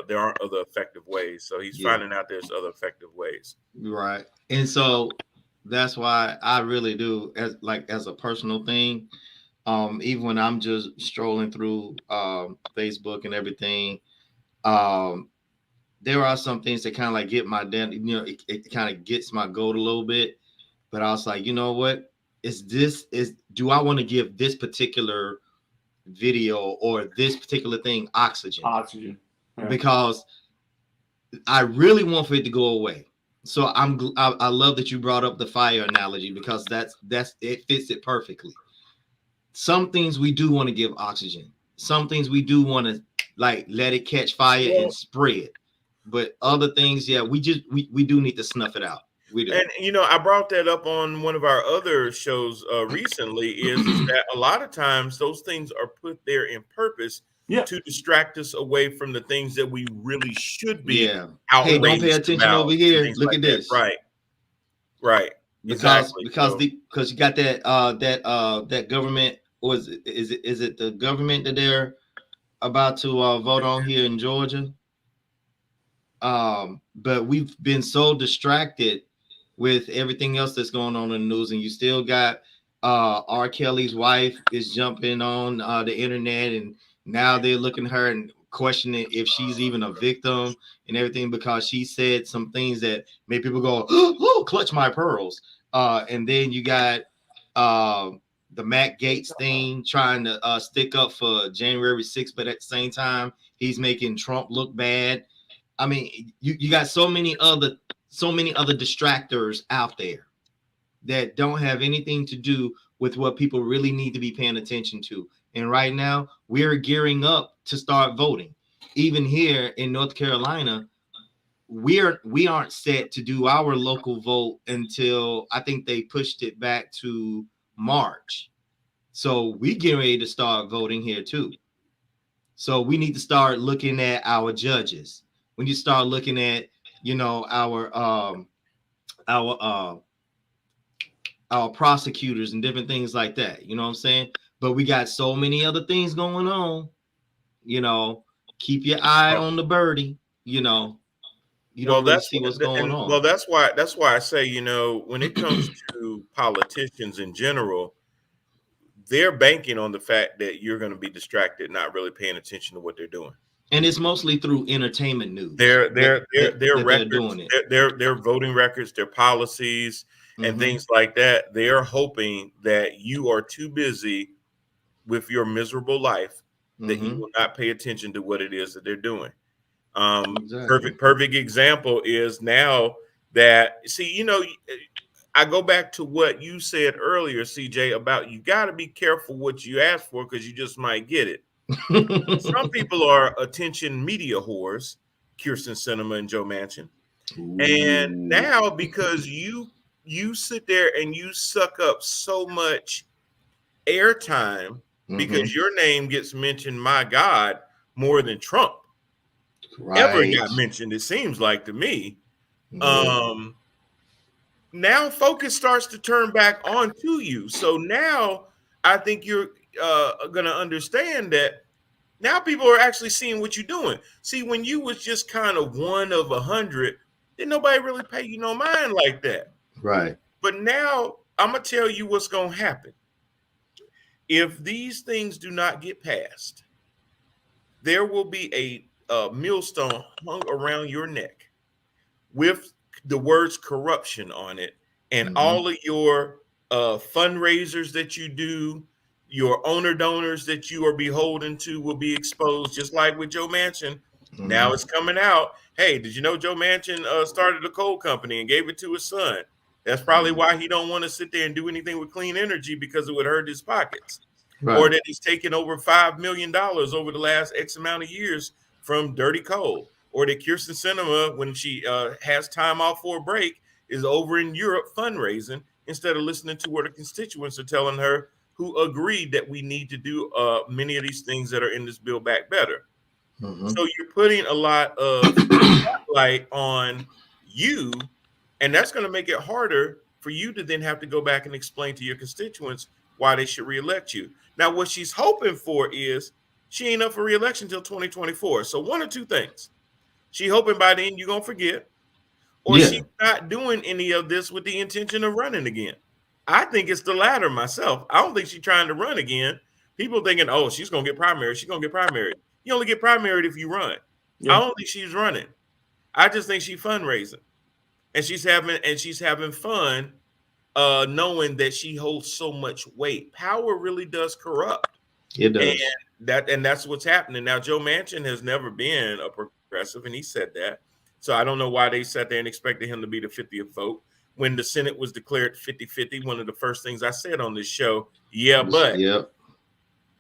there aren't other effective ways. So he's finding out there's other effective ways. Right. And so that's why I really do as a personal thing. Even when I'm just strolling through Facebook and everything, there are some things that kind of like get my it kind of gets my goat a little bit. But I was like, you know what? Do I want to give this particular video or this particular thing oxygen? Yeah. Because I really want for it to go away. So I love that you brought up the fire analogy because that's it fits it perfectly. Some things we do want to give oxygen. Some things we do want to like let it catch fire and spread. But other things, we do need to snuff it out. We do. And you know, I brought that up on one of our other shows recently. Is that a lot of times those things are put there in purpose to distract us away from the things that we really should be. Hey, don't pay attention over here. Look like at this. Right. Because you got that government, or is it the government that they're about to vote on here in Georgia? But we've been so distracted with everything else that's going on in the news, and you still got R. Kelly's wife is jumping on the internet, and now they're looking at her and questioning if she's even a victim and everything because she said some things that made people go, "Oh, clutch my pearls." And then you got the Matt Gaetz thing trying to stick up for January 6th, but at the same time, he's making Trump look bad. I mean, you got so many other distractors out there that don't have anything to do with what people really need to be paying attention to. And right now, we're gearing up to start voting. Even here in North Carolina, we aren't set to do our local vote until I think they pushed it back to March. So we get ready to start voting here too. So we need to start looking at our judges. When you start looking at, you know, our prosecutors and different things like that, you know what I'm saying? But we got so many other things going on, you know, keep your eye on the birdie, you know, you don't really see what's going on. Well, that's why I say, you know, when it comes to politicians in general, they're banking on the fact that you're going to be distracted, not really paying attention to what they're doing. And it's mostly through entertainment news. Their records, their voting records, their policies, and things like that. They are hoping that you are too busy with your miserable life that you will not pay attention to what it is that they're doing. Perfect example is now that, see, you know, I go back to what you said earlier, CJ, about you got to be careful what you ask for because you just might get it. Some people are attention media whores, Kirsten Sinema and Joe Manchin. Ooh. And now because you you sit there and you suck up so much airtime because your name gets mentioned, my God, more than Trump ever got mentioned, it seems like to me. Now focus starts to turn back onto you. So now I think you're going to understand that now people are actually seeing what you're doing. See, when you was just kind of one of 100, then nobody really pay you no mind like that. Right. But now I'm going to tell you what's going to happen. If these things do not get passed, there will be a millstone hung around your neck with the words corruption on it, and all of your fundraisers that you do, your owner donors that you are beholden to will be exposed, just like with Joe Manchin. Now it's coming out. Hey, did you know Joe Manchin started a coal company and gave it to his son? That's probably why he don't want to sit there and do anything with clean energy, because it would hurt his pockets. Right. Or that he's taken over $5 million over the last X amount of years from dirty coal. Or that Kirsten Sinema, when she has time off for a break, is over in Europe fundraising instead of listening to what her constituents are telling her, who agreed that we need to do many of these things that are in this bill back better. So you're putting a lot of spotlight on you, and that's going to make it harder for you to then have to go back and explain to your constituents why they should reelect you. Now, what she's hoping for is she ain't up for reelection until 2024. So one or two things. She hoping by then you're going to forget, or she's not doing any of this with the intention of running again. I think it's the latter myself. I don't think she's trying to run again. People thinking, oh, she's going to get primary. She's going to get primary. You only get primary if you run. Yeah. I don't think she's running. I just think she's fundraising. And she's having fun knowing that she holds so much weight. Power really does corrupt. It does. And that's what's happening. Now, Joe Manchin has never been a progressive, and he said that. So I don't know why they sat there and expected him to be the 50th vote. When the Senate was declared 50-50, one of the first things I said on this show, I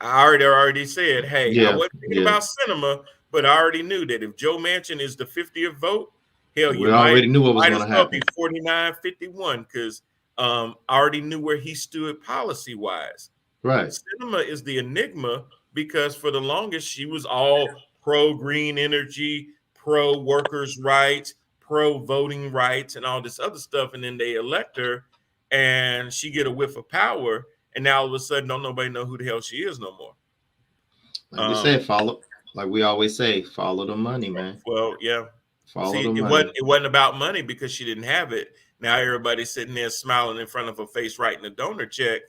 already said, hey, I wasn't thinking about cinema, but I already knew that if Joe Manchin is the 50th vote, hell, you already knew what was going to happen. 49-51, because I already knew where he stood policy-wise. Right. Cinema is the enigma because for the longest she was all pro-green energy, pro-workers' rights, pro-voting rights, and all this other stuff. And then they elect her, and she get a whiff of power, and now all of a sudden, don't nobody know who the hell she is no more. Like we said, like we always say, follow the money, man. Well, yeah. Follow the money. It wasn't about money because she didn't have it. Now everybody's sitting there smiling in front of her face, writing a donor check,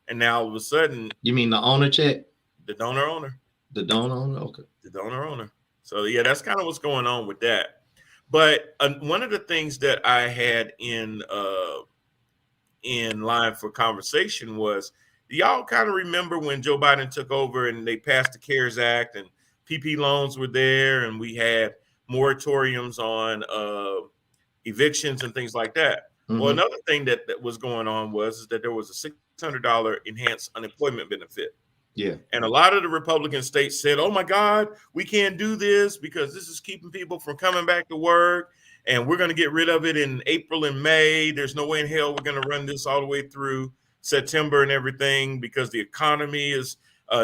and now all of a sudden, you mean the owner check? The donor owner. The donor owner. Okay. The donor owner. So yeah, that's kind of what's going on with that. But one of the things that I had in line for conversation was, do y'all kind of remember when Joe Biden took over and they passed the CARES Act and PP loans were there and we had moratoriums on evictions and things like that? Well, another thing that was going on was that there was a $600 enhanced unemployment benefit. Yeah. And a lot of the Republican states said, oh my God, we can't do this because this is keeping people from coming back to work. And we're going to get rid of it in April and May. There's no way in hell we're going to run this all the way through September and everything because the economy is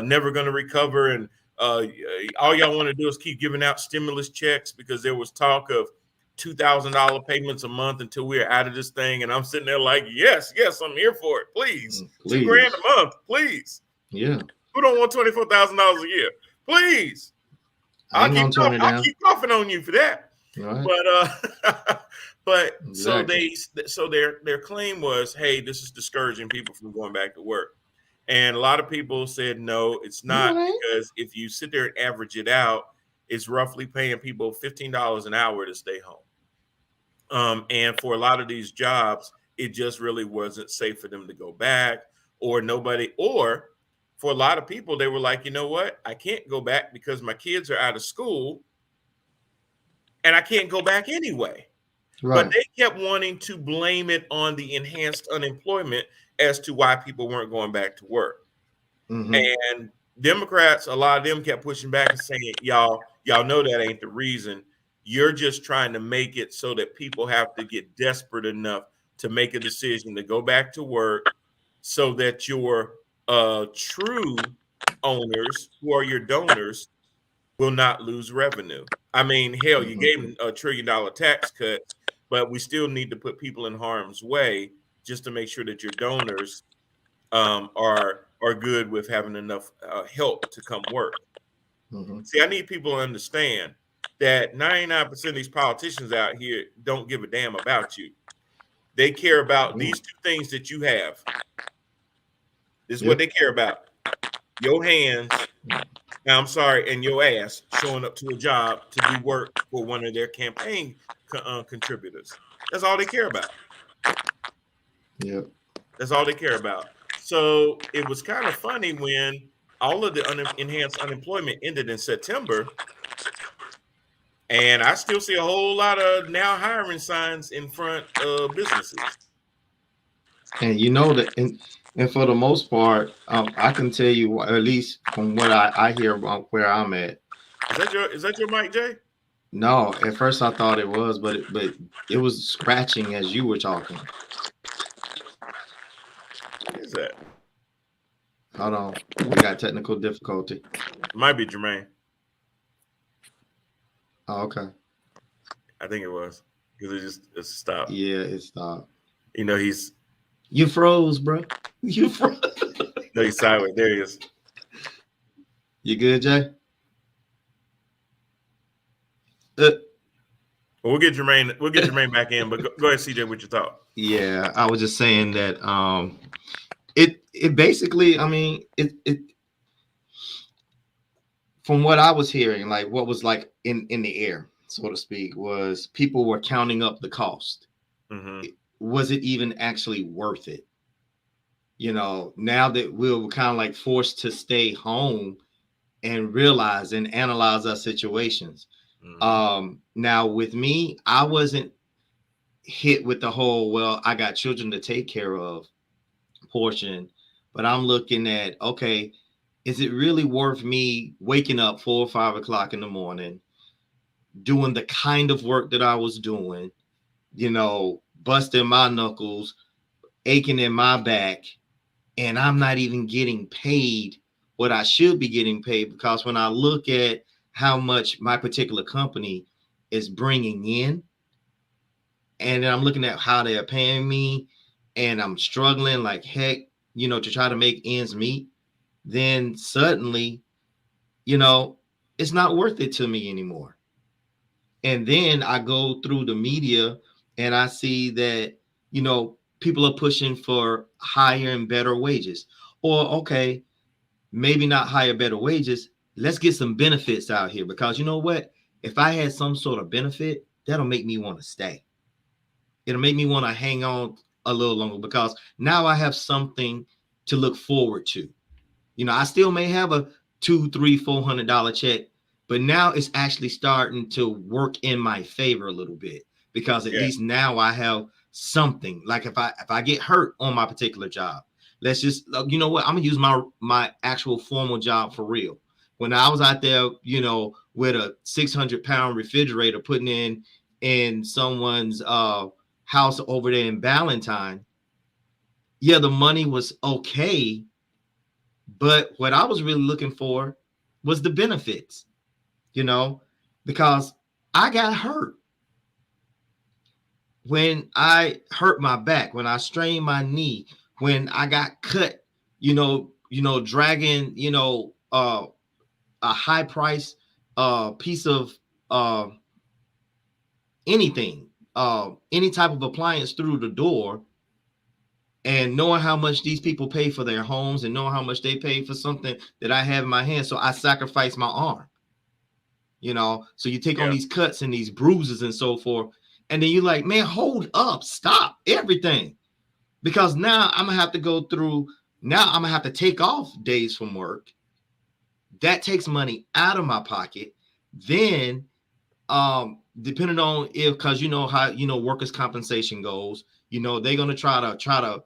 never going to recover. And all y'all want to do is keep giving out stimulus checks because there was talk of $2,000 payments a month until we're out of this thing. And I'm sitting there like, yes, I'm here for it. Please. $2,000 a month, please. Yeah. Who don't want $24,000 a year? Please. I'll keep coughing on you for that. Right. But exactly. so their claim was, hey, this is discouraging people from going back to work. And a lot of people said, no, it's not, because if you sit there and average it out, it's roughly paying people $15 an hour to stay home. And for a lot of these jobs, it just really wasn't safe for them to go back, or for a lot of people, they were like, you know what? I can't go back because my kids are out of school and I can't go back anyway. Right. But they kept wanting to blame it on the enhanced unemployment as to why people weren't going back to work. And Democrats, a lot of them kept pushing back and saying, y'all know that ain't the reason. You're just trying to make it so that people have to get desperate enough to make a decision to go back to work so that your true owners, who are your donors, will not lose revenue. I mean, hell, you gave them $1 trillion tax cut, but we still need to put people in harm's way just to make sure that your donors are good with having enough help to come work. See, I need people to understand that 99% of these politicians out here don't give a damn about you. They care about these two things that you have. This is what they care about. Your hands, I'm sorry, and your ass showing up to a job to do work for one of their campaign contributors. That's all they care about. Yep. That's all they care about. So it was kind of funny when all of the enhanced unemployment ended in September. And I still see a whole lot of now hiring signs in front of businesses. And you know that, and for the most part, I can tell you, at least from what I hear about where I'm at. Is that your mic, Jay? No, at first I thought it was, but it was scratching as you were talking. What is that? Hold on, we got technical difficulty. It might be Jermaine. Oh, okay. I think it was because it stopped. Yeah, it stopped. You know, you froze, bro. You froze. No, he's sideways. There he is. You good, Jay? Well, we'll get Jermaine back in, but go ahead, CJ, with your thought. Yeah, I was just saying that it basically, I mean, it from what I was hearing, like what was like in the air, so to speak, was people were counting up the cost. Was it even actually worth it? You know, now that we're kind of like forced to stay home and realize and analyze our situations. Now with me, I wasn't hit with the whole, well, I got children to take care of portion, but I'm looking at, okay, is it really worth me waking up 4 or 5 o'clock in the morning, doing the kind of work that I was doing, you know, busting my knuckles, aching in my back, and I'm not even getting paid what I should be getting paid? Because when I look at how much my particular company is bringing in, and then I'm looking at how they're paying me, and I'm struggling like heck, you know, to try to make ends meet, then suddenly, you know, it's not worth it to me anymore. And then I go through the media and I see that, you know, people are pushing for higher and better wages. Or, okay, maybe not higher, better wages. Let's get some benefits out here, because you know what? If I had some sort of benefit, that'll make me want to stay. It'll make me want to hang on a little longer, because now I have something to look forward to. You know, I still may have a $200, $300, $400 check, but now it's actually starting to work in my favor a little bit, because at least now I have something. Like if I get hurt on my particular job, let's just, you know what, I'm gonna use my actual formal job for real. When I was out there, you know, with a 600-pound refrigerator putting in someone's house over there in Ballantyne, yeah, the money was okay, but what I was really looking for was the benefits, you know, because I got hurt. When I hurt my back, when I strained my knee, when I got cut, you know, dragging, you know, a high price piece of anything, any type of appliance through the door, and knowing how much these people pay for their homes and knowing how much they pay for something that I have in my hand. So I sacrifice my arm, you know, so you take on these cuts and these bruises and so forth. And then you're like, man, hold up, stop everything. Because now I'm going to have to go through, now I'm going to have to take off days from work. That takes money out of my pocket. Then, depending on if, because you know how, you know, workers' compensation goes, you know, they're going to try to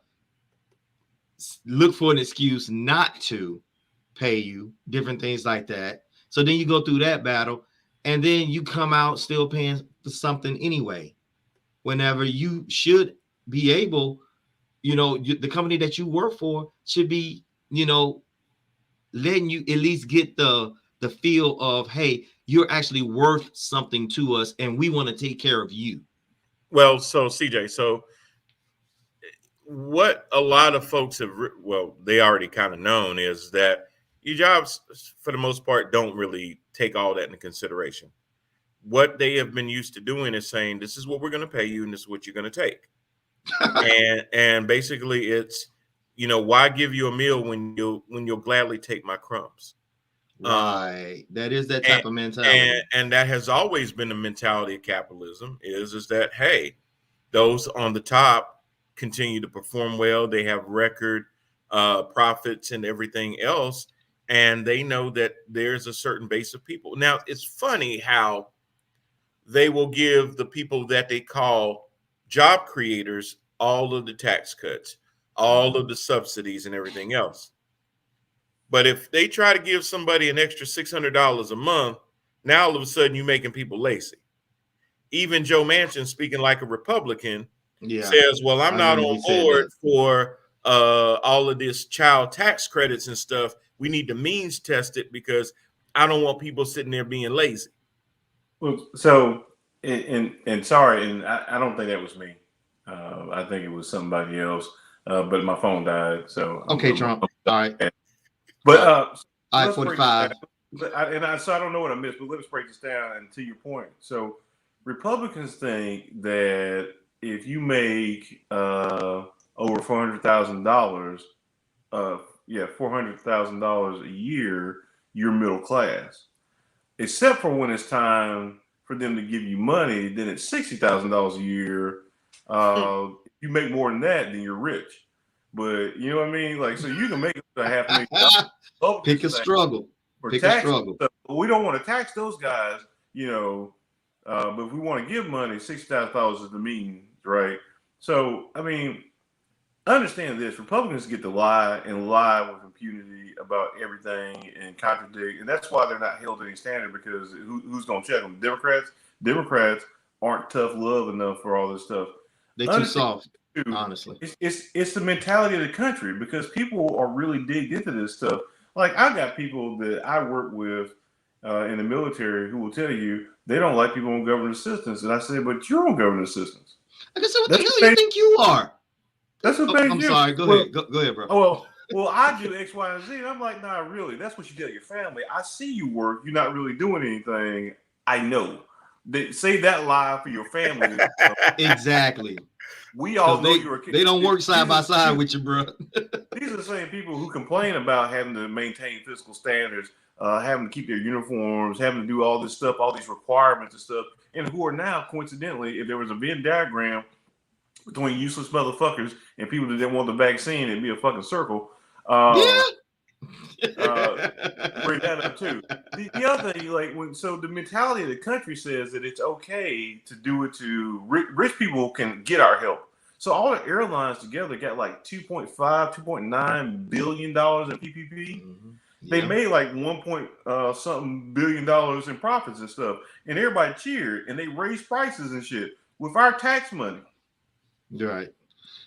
look for an excuse not to pay you, different things like that. So then you go through that battle, and then you come out still paying for something anyway, whenever you should be able, the company that you work for should be, letting you at least get the feel of, hey, you're actually worth something to us, and we want to take care of you. Well, so CJ, what a lot of folks have, they already kind of known is that your jobs, for the most part, don't really take all that into consideration. What they have been used to doing is saying, this is what we're going to pay you, and this is what you're going to take. and basically, it's, why give you a meal when you'll gladly take my crumbs? Right. That is that type of mentality. And that has always been the mentality of capitalism is that, hey, those on the top continue to perform well. They have record profits and everything else. And they know that there's a certain base of people. Now, it's funny how they will give the people that they call job creators all of the tax cuts, all of the subsidies and everything else. But if they try to give somebody an extra $600 a month, now all of a sudden you're making people lazy. Even Joe Manchin, speaking like a Republican, says, well, I'm not on board for all of this child tax credits and stuff. We need to means test it because I don't want people sitting there being lazy. Well, so, and sorry, and I don't think that was me. I think it was somebody else, but my phone died. So okay, Trump. All right. But I-45. So I don't know what I missed, but let's break this down. And to your point, so Republicans think that if you make over $400,000, $400,000 a year, you're middle class. Except for when it's time for them to give you money, then it's $60,000 a year. You make more than that, then you're rich. But you know what I mean? Like, so you can make $500,000. Pick a struggle. Pick a struggle. So we don't want to tax those guys, but if we want to give money, $60,000 is the mean, right? So, I mean, understand this. Republicans get to lie and lie with impunity about everything and contradict. And that's why they're not held to any standard, because who's going to check them? Democrats aren't tough love enough for all this stuff. They're too soft. Honestly, it's the mentality of the country, because people are really digged into this stuff. Like, I got people that I work with in the military who will tell you they don't like people on government assistance, and I say, but you're on government assistance. Like I said, what the hell do you think you are? That's what they do. I'm sorry. Go ahead. Go ahead, bro. Well, I do X, Y, and Z. And I'm like, nah, really. That's what you tell your family. I see you work. You're not really doing anything. I know. They say that lie for your family. Exactly. We all know you're a kid. They don't work side by side with you, bro. These are the same people who complain about having to maintain fiscal standards, having to keep their uniforms, having to do all this stuff, all these requirements and stuff, and who are now, coincidentally, if there was a Venn diagram between useless motherfuckers and people that didn't want the vaccine, it'd be a fucking circle. Bring that up too. The other thing, so the mentality of the country says that it's okay to do it to rich people can get our help. So all the airlines together got like $2.9 billion in PPP. Mm-hmm. They made like something billion dollars in profits and stuff, and everybody cheered, and they raised prices and shit with our tax money. Right.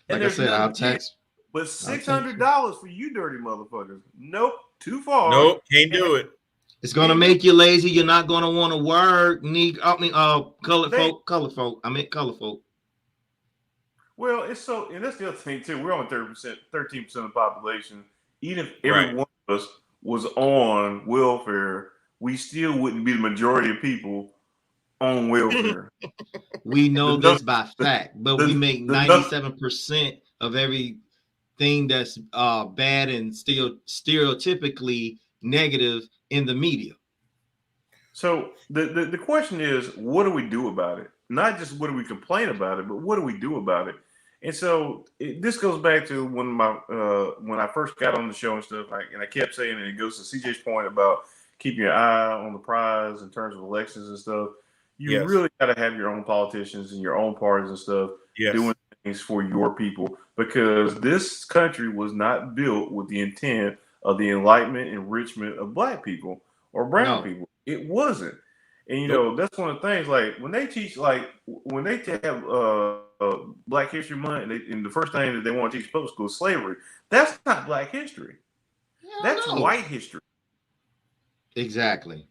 Like I said, our tax. But $600 for you dirty motherfuckers. Nope. Too far. Nope. Can't do it. It's gonna make you lazy. You're not gonna want to work. Colored folk. Well, it's so, and that's the other thing too. We're only 13% of the population. Even if every one of us was on welfare, we still wouldn't be the majority of people on welfare. We know this by fact, but we make 97% of everything that's bad and still stereotypically negative in the media. So the question is, what do we do about it? Not just what do we complain about it, but what do we do about it? And so this goes back to when I first got on the show and stuff, and I kept saying, and it goes to CJ's point about keeping your eye on the prize in terms of elections and stuff. You really got to have your own politicians and your own parties and stuff doing things for your people, because this country was not built with the intent of the enlightenment, enrichment of Black people or brown people. It wasn't. And, that's one of the things, like when they teach, like when they have Black History Month, and the first thing that they want to teach public school is slavery. That's not Black history. That's white history. Exactly.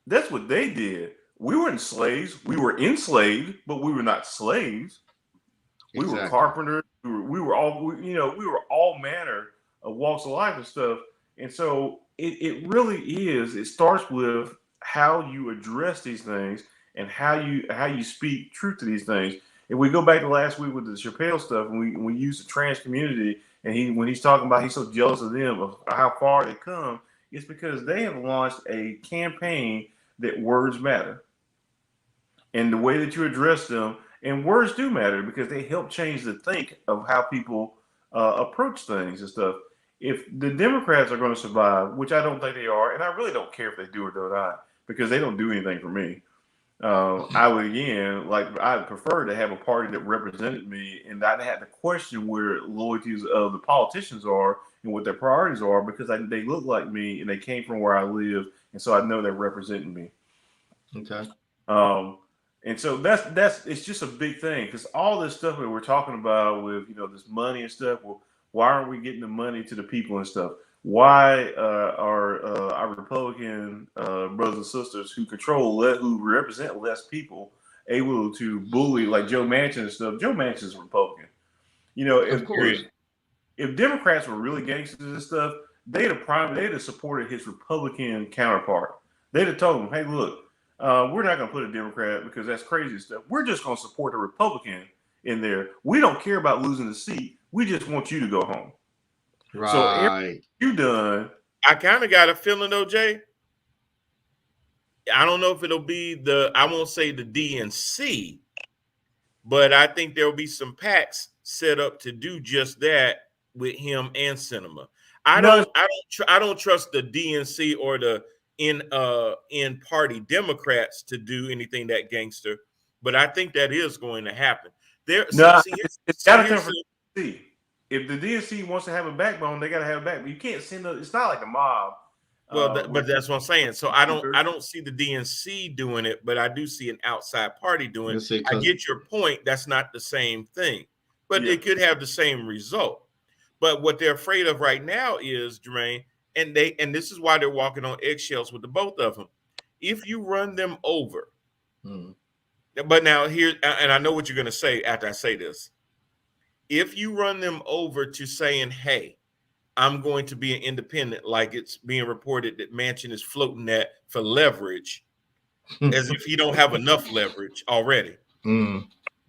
That's what they did. We weren't slaves. We were enslaved, but we were not slaves. We were carpenters. We were all manner of walks of life and stuff. And so it really is. It starts with how you address these things and how you speak truth to these things. If we go back to last week with the Chappelle stuff, and we use the trans community, and when he's talking about he's so jealous of them of how far they come, it's because they have launched a campaign that words matter, and the way that you address them, and words do matter because they help change the think of how people approach things and stuff. If the Democrats are going to survive, which I don't think they are, and I really don't care if they do or not, because they don't do anything for me. I would I'd prefer to have a party that represented me, and not have to question where loyalties of the politicians are and what their priorities are, because they look like me and they came from where I live, and so I know they're representing me. Okay. And so that's it's just a big thing, because all this stuff that we're talking about with this money and stuff. Well, why aren't we getting the money to the people and stuff? Why are our Republican brothers and sisters who who represent less people able to bully like Joe Manchin and stuff? Joe Manchin is a Republican. If Democrats were really gangsters and stuff, they'd have supported his Republican counterpart. They'd have told him, "Hey, look, we're not going to put a Democrat because that's crazy stuff. We're just going to support a Republican in there. We don't care about losing the seat. We just want you to go home." Right. So everything you done. I kind of got a feeling though, Jay. I don't know if it'll be I won't say the DNC, but I think there'll be some PACs set up to do just that with him and Sinema. I don't trust the DNC or the in party Democrats to do anything that gangster, but I think that is going to happen. It's got to come from the DNC. If the DNC wants to have a backbone, they got to have a backbone. You can't send it's not like a mob. Well, but that's what I'm saying. So I don't see the DNC doing it, but I do see an outside party doing it. I get your point. That's not the same thing, but it could have the same result. But what they're afraid of right now is, Jermaine, and this is why they're walking on eggshells with the both of them. If you run them over, but now here, and I know what you're going to say after I say this. If you run them over to saying, "Hey, I'm going to be an independent," like it's being reported that Manchin is floating that for leverage, as if he don't have enough leverage already.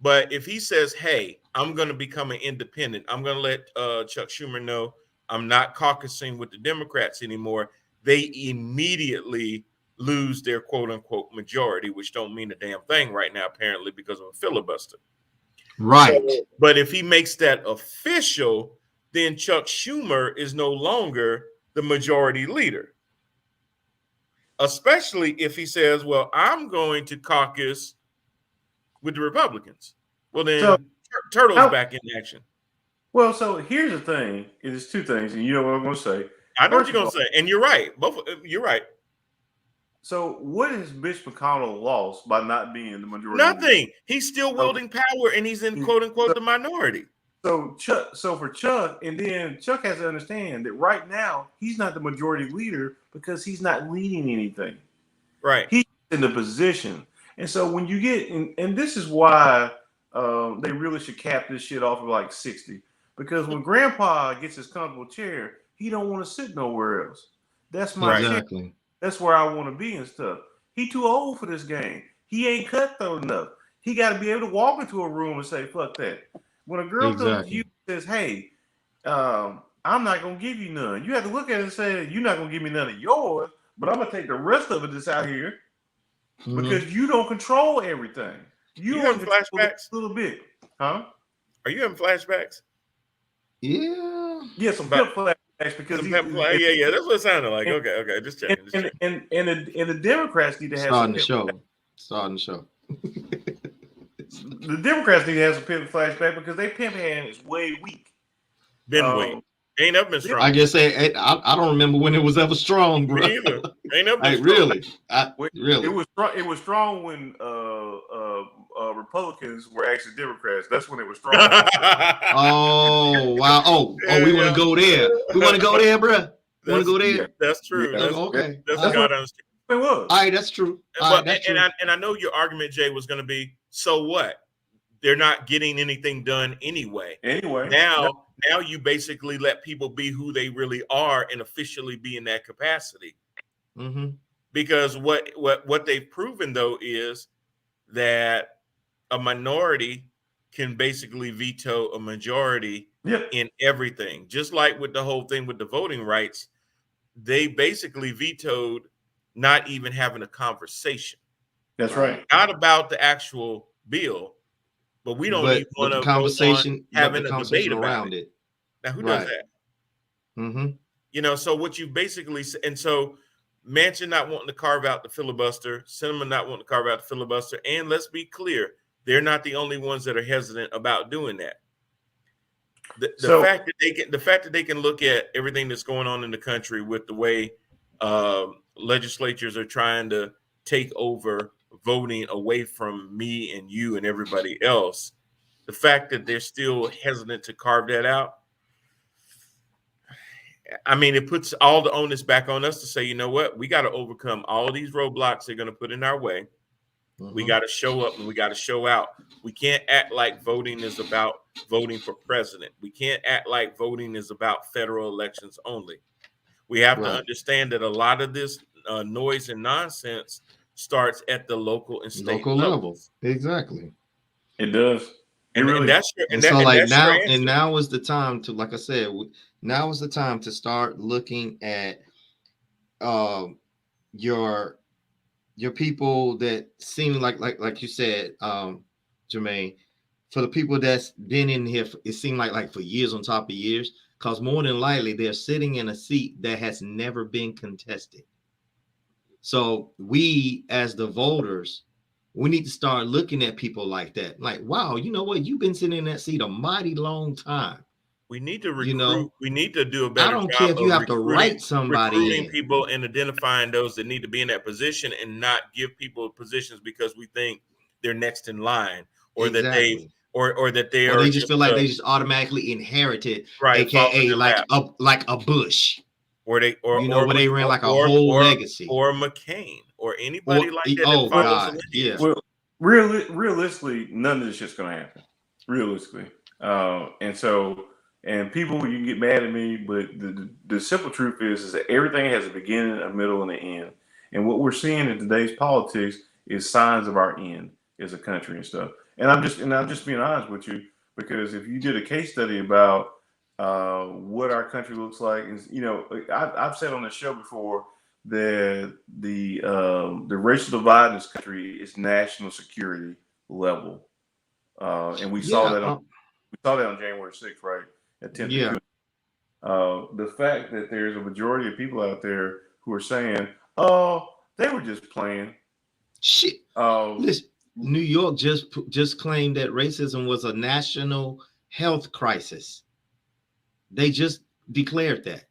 But if he says, "Hey, I'm going to become an independent. I'm going to let Chuck Schumer know I'm not caucusing with the Democrats anymore," they immediately lose their quote unquote majority, which don't mean a damn thing right now, apparently, because of a filibuster. Right. So, but if he makes that official, then Chuck Schumer is no longer the majority leader. Especially if he says, "Well, I'm going to caucus with the Republicans." Well, then Turtle's back in action. Well, so here's the thing. It is two things, and you know what I'm going to say. I know what you're going to say, and you're right. You're right. So what has Mitch McConnell lost by not being the majority? Nothing. Leader? He's still wielding power, and he's in quote unquote the minority. So for Chuck, and then Chuck has to understand that right now he's not the majority leader because he's not leading anything. Right. He's in the position, and so when you get, and this is why they really should cap this shit off of like 60, because when Grandpa gets his comfortable chair, he don't want to sit nowhere else. That's my chair. That's where I want to be and stuff. He too old for this game. He ain't cutthroat enough. He got to be able to walk into a room and say, "Fuck that." When a girl comes to you and says, "Hey, I'm not going to give you none," you have to look at it and say, "You're not going to give me none of yours, but I'm going to take the rest of it that's out here because you don't control everything." You having flashbacks? A little bit. Huh? Are you having flashbacks? Yeah. Yeah, some pimp flashbacks. Because that's what it sounded like. Okay, just checking. And the Democrats need to have starting the show. The Democrats need to have some pimp flashback because their pimp hand is way weak. Been weak. Ain't never been strong. I guess I don't remember when it was ever strong, bro. Me either. Ain't never been strong. Really. It was strong when Republicans were actually Democrats. That's when it was strong. Oh wow! We want to go there. We want to go there, bruh. Want to go there? That's true. Yeah. Okay. That's what God it was. All right, that's true. All right, that's true. And I know your argument, Jay, was going to be, so what? They're not getting anything done anyway. Now you basically let people be who they really are and officially be in that capacity. Mm-hmm. Because what they've proven though is that a minority can basically veto a majority in everything. Just like with the whole thing with the voting rights, they basically vetoed not even having a conversation. That's right. Not about the actual bill, but we don't even want to conversation having a debate around it. Now, who does that? Mm-hmm. You know, so what you basically, and so Manchin not wanting to carve out the filibuster, Sinema not wanting to carve out the filibuster, and let's be clear, they're not the only ones that are hesitant about doing that. The fact that they can look at everything that's going on in the country with the way legislatures are trying to take over voting away from me and you and everybody else, the fact that they're still hesitant to carve that out, I mean, it puts all the onus back on us to say, you know what, we got to overcome all these roadblocks they're going to put in our way. Mm-hmm. We got to show up and we got to show out. We can't act like voting is about voting for president. We can't act like voting is about federal elections only. We have to understand that a lot of this noise and nonsense starts at the local and state level. Exactly. It does. And now is the time to, like I said, now is the time to start looking at your people that seem like you said, Jermaine, for the people that's been in here, it seemed like for years on top of years, because more than likely they're sitting in a seat that has never been contested. So we, as the voters, we need to start looking at people like that. Like, wow, you know what? You've been sitting in that seat a mighty long time. We need to recruit. We need to do a better job. I don't care if you have to write somebody recruiting people and identifying those that need to be in that position, and not give people positions because we think they're next in line, or that they they just feel like they just automatically inherited, right? AKA like a Bush, or they where they ran like a whole legacy, or McCain, or anybody like that. Oh God, yeah. Well, realistically, none of this shit's gonna happen. Realistically, and people, you can get mad at me, but the simple truth is that everything has a beginning, a middle, and an end. And what we're seeing in today's politics is signs of our end as a country and stuff. And I'm just being honest with you, because if you did a case study about what our country looks like, and I've said on the show before that the racial divide in this country is national security level, and we saw that on January 6th, right? Yeah. The fact that there's a majority of people out there who are saying, "Oh, they were just playing." Shit. Listen, New York just claimed that racism was a national health crisis. They just declared that.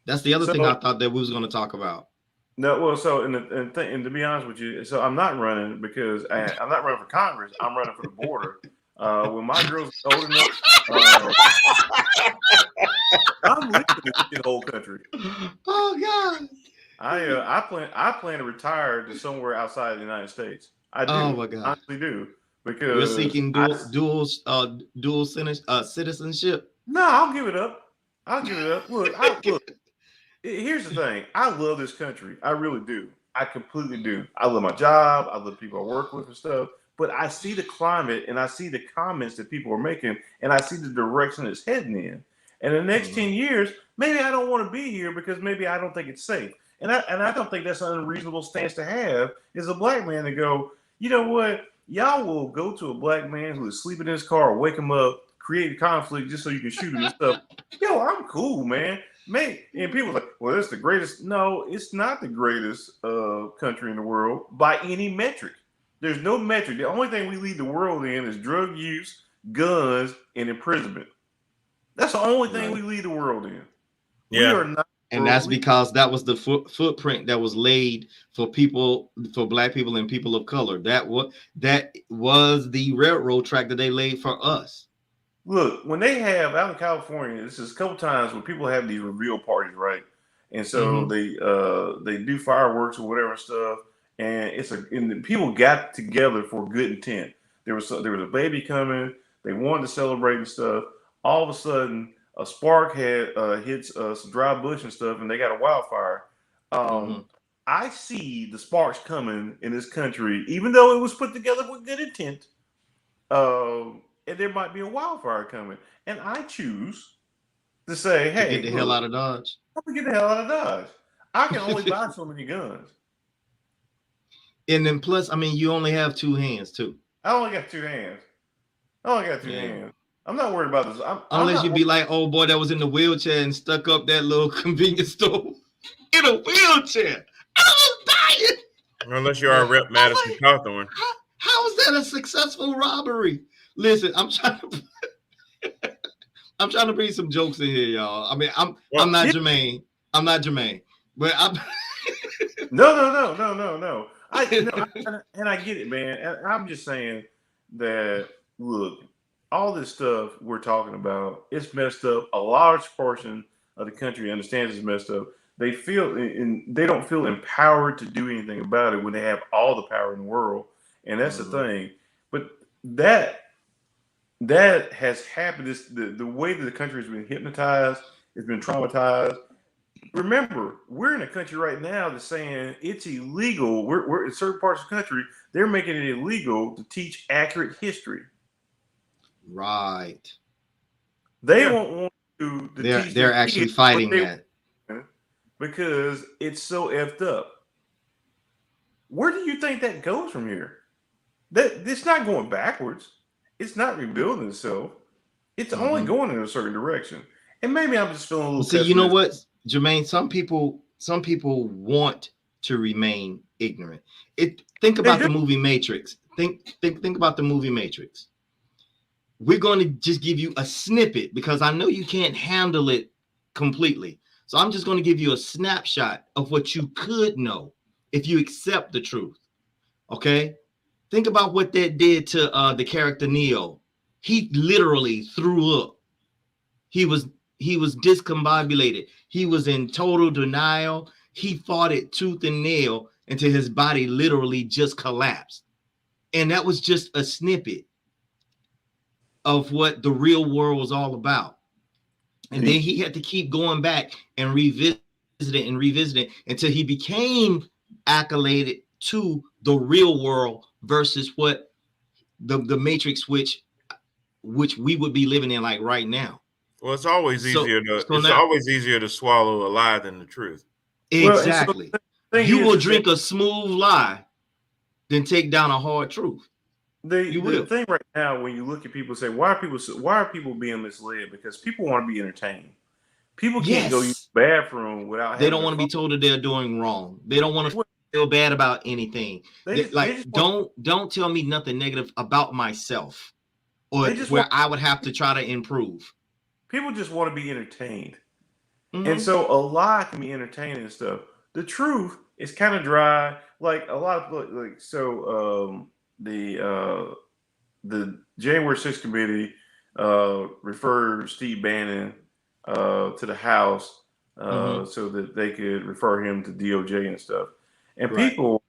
That's the other thing I thought that we was going to talk about. No, well, so and to be honest with you, so I'm not running because I'm not running for Congress. I'm running for the border. When my girls are old enough, I'm leaving this whole country. Oh God! I plan to retire to somewhere outside of the United States. I do. Oh my God! I honestly do, because you're seeking dual citizenship. No, I'll give it up. Look. Here's the thing. I love this country. I really do. I completely do. I love my job. I love the people I work with and stuff. But I see the climate and I see the comments that people are making, and I see the direction it's heading in. And in the next 10 years, maybe I don't want to be here because maybe I don't think it's safe. And I don't think that's an unreasonable stance to have as a black man, to go, you know what? Y'all will go to a black man who is sleeping in his car, or wake him up, create conflict just so you can shoot him and stuff. Yo, I'm cool, man. And people are like, well, it's the greatest. No, it's not the greatest country in the world by any metric. There's no metric. The only thing we lead the world in is drug use, guns, and imprisonment. That's the only thing we lead the world in. Yeah. And that's because that was the footprint that was laid for people, for Black people and people of color. That was the railroad track that they laid for us. Look, when they have out in California, this is a couple times when people have these reveal parties, right? And so they do fireworks or whatever stuff, and and people got together for good intent. There was a baby coming. They wanted to celebrate and stuff. All of a sudden, a spark hits some dry bush and stuff, and they got a wildfire. I see the sparks coming in this country, even though it was put together with good intent. And there might be a wildfire coming, and I choose to say, "Hey, get the hell out of Dodge." I'm gonna get the hell out of Dodge. I can only buy so many guns, and then plus, I mean, you only have two hands too. I only got two hands. I'm not worried about this. Unless you be like old boy that was in the wheelchair and stuck up that little convenience store in a wheelchair. I was dying. Unless you are Rep Madison Cawthorn. How is that a successful robbery? Listen, I'm trying to bring some jokes in here, y'all. I mean, I'm not Jermaine. I'm not Jermaine, but I'm. No. And I get it, man. And I'm just saying that, look, all this stuff we're talking about, it's messed up. A large portion of the country understands it's messed up. They don't feel empowered to do anything about it when they have all the power in the world, and that's the thing. But that has happened. The way that the country has been hypnotized, it's been traumatized. Remember, we're in a country right now that's saying it's illegal. We're in certain parts of the country, they're making it illegal to teach accurate history. Right. They won't want to teach. They're actually fighting that because it's so effed up. Where do you think that goes from here? It's not going backwards. It's not rebuilding itself. It's only going in a certain direction. And maybe I'm just feeling a little. See, you know what, Jermaine? Some people want to remain ignorant. Think about the movie Matrix. Think about the movie Matrix. We're going to just give you a snippet because I know you can't handle it completely. So I'm just going to give you a snapshot of what you could know if you accept the truth. Okay? Think about what that did to the character Neo. He literally threw up. He was discombobulated. He was in total denial. He fought it tooth and nail until his body literally just collapsed. And that was just a snippet of what the real world was all about. And then he had to keep going back and revisit it until he became accoladed to the real world versus what the Matrix which we would be living in like right now. Well, it's always easier always easier to swallow a lie than the truth. Exactly. Well, you will drink a smooth lie than take down a hard truth. The thing right now, when you look at people, say, why are people being misled? Because people want to be entertained. People can't go use the bathroom without. They don't want to be told that they're doing wrong. They don't want to feel bad about anything. Don't tell me nothing negative about myself or where I would have to try to improve. People just want to be entertained, and so a lie can be entertaining and stuff. The truth is kind of dry. Like a lot of the January 6th committee referred Steve Bannon to the House so that they could refer him to DOJ and stuff. And people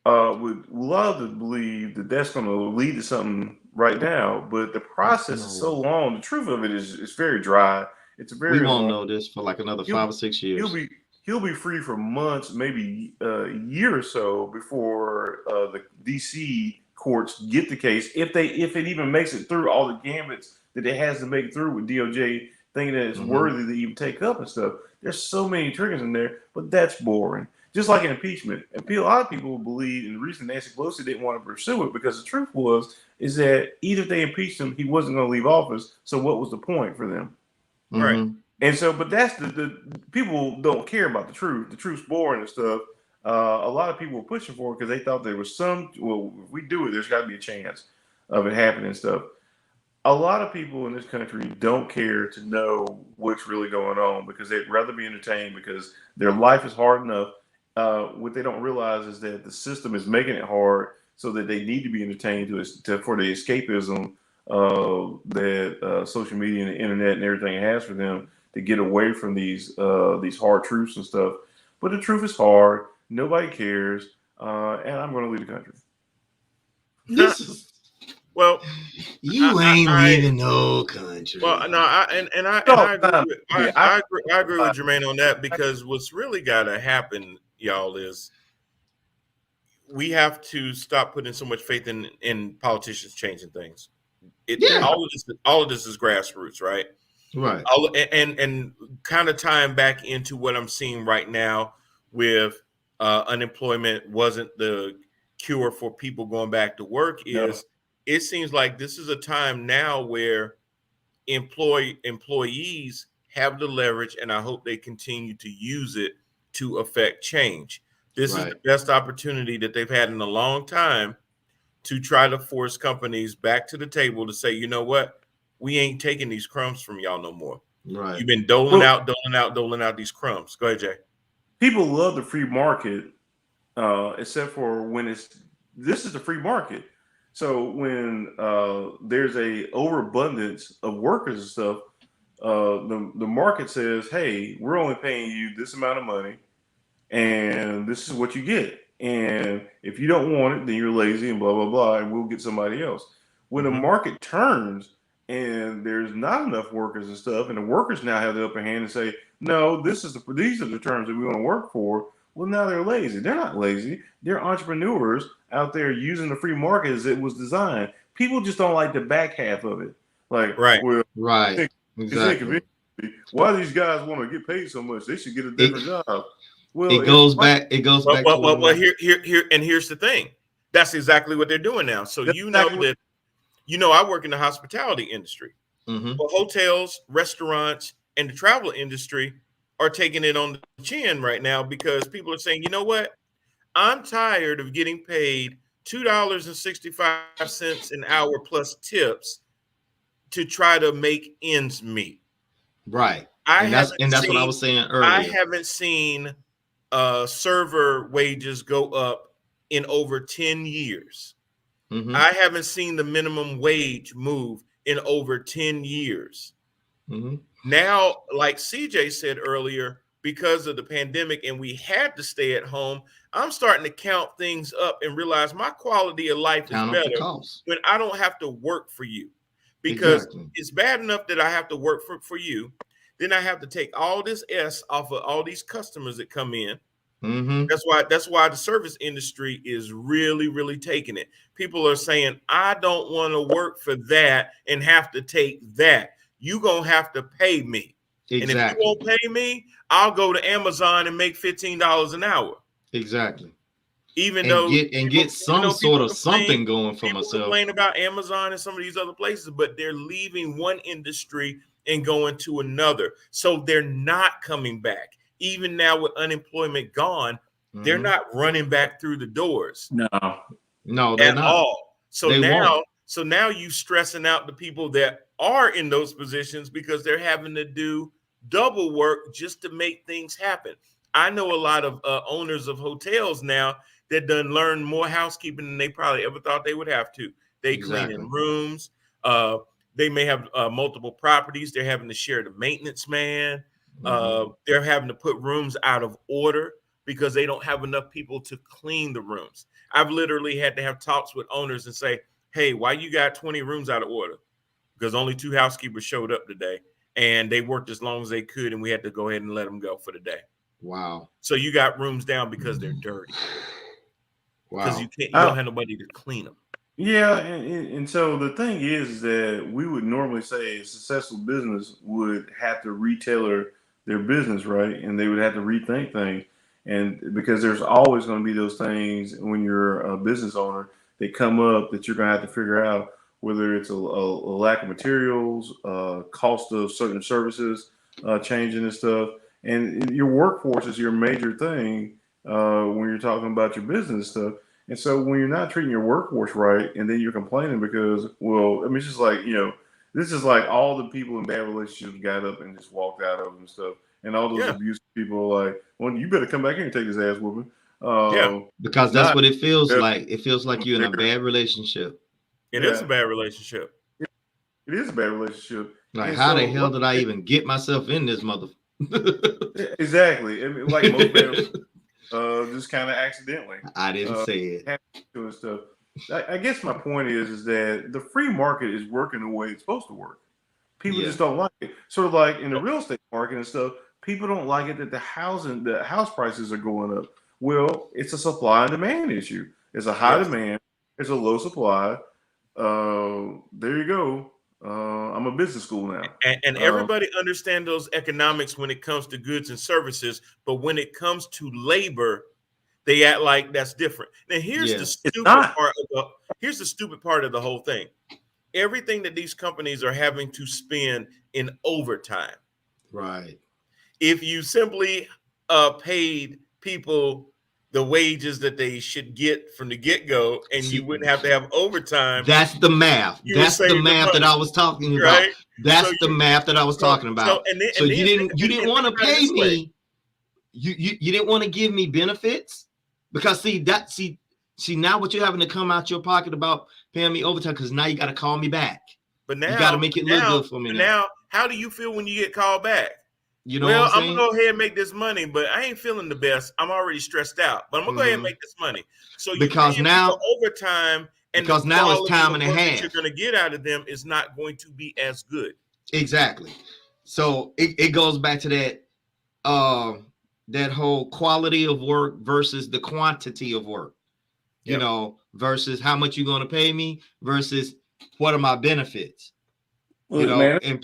would love to believe that that's going to lead to something right now, but the process is so long. The truth of it is very dry. It's very. We won't know this for like another 5 or 6 years. He'll be free for months, maybe a year or so before the DC courts get the case, if it even makes it through all the gambits that it has to make it through with DOJ, thinking that it's worthy to even take up and stuff. There's so many triggers in there, but that's boring. Just like an impeachment. And a lot of people believe, and the reason Nancy Pelosi didn't want to pursue it, because the truth is that even if they impeached him, he wasn't going to leave office. So what was the point for them? Right. And so, but that's the people don't care about the truth. The truth's boring and stuff. A lot of people were pushing for it because they thought there was if we do it, there's got to be a chance of it happening and stuff. a lot of people in this country don't care to know what's really going on because they'd rather be entertained because their life is hard enough. What they don't realize is that the system is making it hard so that they need to be entertained for the escapism that social media and the internet and everything has for them to get away from these hard truths and stuff. But the truth is hard. Nobody cares, and I'm going to leave the country. This is Well, you ain't leaving no country. well, no, I No, agree with, I- I agree with Jermaine on that, because what's really got to happen, y'all, is we have to stop putting so much faith in politicians changing things. Yeah. All of this is grassroots, right? Right. And kind of tying back into what I'm seeing right now with unemployment wasn't the cure for people going back to work. It seems like this is a time now where employees have the leverage, and I hope they continue to use it to affect change. This is the best opportunity that they've had in a long time to try to force companies back to the table to say, you know what, we ain't taking these crumbs from y'all no more. Right. You've been doling out these crumbs. Go ahead, Jay. People love the free market, except for when this is the free market. So when there's a overabundance of workers and stuff, the market says, hey, we're only paying you this amount of money, and this is what you get. And if you don't want it, then you're lazy and blah, blah, blah, and we'll get somebody else. When the market turns and there's not enough workers and stuff, and the workers now have the upper hand and say, no, these are the terms that we want to work for. Well, now they're lazy. They're not lazy. They're entrepreneurs out there using the free market as it was designed. People just don't like the back half of it. Like, well, exactly. Why do these guys want to get paid so much? They should get a different job. Well, it goes back. Well, here, and here's the thing. That's exactly what they're doing now. So I work in the hospitality industry. Mm-hmm. Well, hotels, restaurants, and the travel industry are taking it on the chin right now because people are saying, you know what? I'm tired of getting paid $2.65 an hour plus tips to try to make ends meet. Right. That's what I was saying earlier. I haven't seen server wages go up in over 10 years. Mm-hmm. I haven't seen the minimum wage move in over 10 years. Mm-hmm. Now, like CJ said earlier, because of the pandemic and we had to stay at home, I'm starting to count things up and realize my quality of life is better when I don't have to work for you. Because it's bad enough that I have to work for you. Then I have to take all this S off of all these customers that come in. Mm-hmm. That's why the service industry is really, really taking it. People are saying, I don't want to work for that and have to take that. You're going to have to pay me. Exactly. And if you won't pay me, I'll go to Amazon and make $15 an hour. Exactly. Get some sort of something going for people myself. People complain about Amazon and some of these other places, but they're leaving one industry and going to another. So they're not coming back. Even now with unemployment gone, they're not running back through the doors. No, they're not. All. So now you stressing out the people that are in those positions because they're having to do double work just to make things happen. I know a lot of owners of hotels now that done learn more housekeeping than they probably ever thought they would have to. They cleaning rooms. They may have multiple properties. They're having to share the maintenance man. They're having to put rooms out of order because they don't have enough people to clean the rooms. I've literally had to have talks with owners and say, hey, why you got 20 rooms out of order? Because only 2 housekeepers showed up today and they worked as long as they could and we had to go ahead and let them go for the day. Wow. So you got rooms down because they're dirty. Wow. Because you don't have nobody to clean them. Yeah, and so the thing is that we would normally say a successful business would have to retailer their business, right? And they would have to rethink things. And because there's always going to be those things when you're a business owner that come up that you're going to have to figure out, whether it's a lack of materials, cost of certain services changing and stuff. And your workforce is your major thing when you're talking about your business stuff. And so when you're not treating your workforce right, and then you're complaining because, well, I mean, it's just like, This is like all the people in bad relationships got up and just walked out of them and stuff. And all those abusive people are like, well, you better come back here and take this ass whooping. Because that's what it feels like. It feels like you're in a there. bad relationship. It is a bad relationship. It is a bad relationship. Like, how the hell did I even get myself in this mother? Exactly. I mean, like most bad, just kind of accidentally. I didn't say it. And stuff. I guess my point is that the free market is working the way it's supposed to work. People just don't like it. Sort of like in the real estate market and stuff, people don't like it that the house prices are going up. Well, it's a supply and demand issue. It's a high demand. It's a low supply. There you go. I'm a business school now. And everybody understands those economics when it comes to goods and services, but when it comes to labor, they act like that's different. Now here's the stupid part of the whole thing. Everything that these companies are having to spend in overtime. Right. If you simply paid people the wages that they should get from the get-go, and you wouldn't have to have overtime. That's the math. That's the math that I was talking about. Right? That's the math that I was talking about. So you didn't want to pay me. You didn't want to give me benefits because see now what you're having to come out your pocket about paying me overtime because now you got to call me back. But now you got to make it look good for me. Now, how do you feel when you get called back? You know, well, I'm gonna go ahead and make this money, but I ain't feeling the best. I'm already stressed out, but I'm gonna go ahead and make this money. So because now overtime and because now it's time and a half you're gonna get out of them is not going to be as good. Exactly. So it goes back to that whole quality of work versus the quantity of work. You know, versus how much you're gonna pay me versus what are my benefits. Well, you know, man, and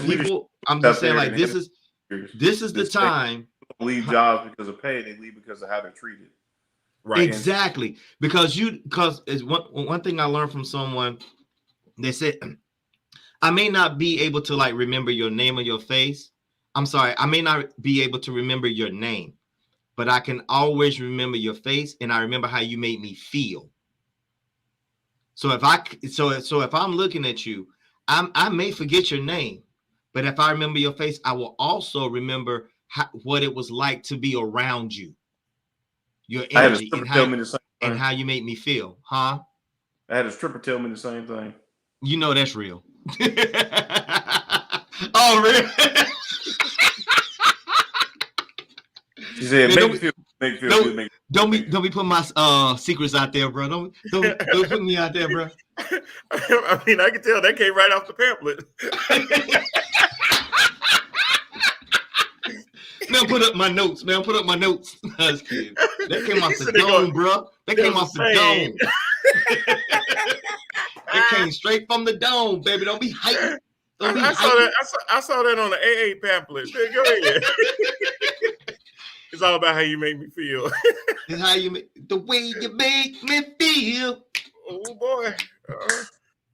people. I'm just saying, like this is the time. Leave jobs because of pay; they leave because of how they're treated. Right. Exactly. Because it's one thing I learned from someone. They said, I may not be able to like remember your name or your face. I'm sorry, I may not be able to remember your name, but I can always remember your face, and I remember how you made me feel. So if I'm looking at you, I may forget your name. But if I remember your face, I will also remember what it was like to be around you, your energy, and how you made me feel, huh? I had a stripper tell me the same thing. You know that's real. Oh, really? She said, make me feel good. Don't be putting my secrets out there, bro. Don't put me out there, bro. I mean, I can tell that came right off the pamphlet. Man, put up my notes, man. Put up my notes. That came off the dome, bro. That came off the dome. It came straight from the dome, baby. Don't be hyped. I saw that on the AA pamphlet. Go ahead. It's all about how you make me feel. It's how you make the way you make me feel. Oh boy.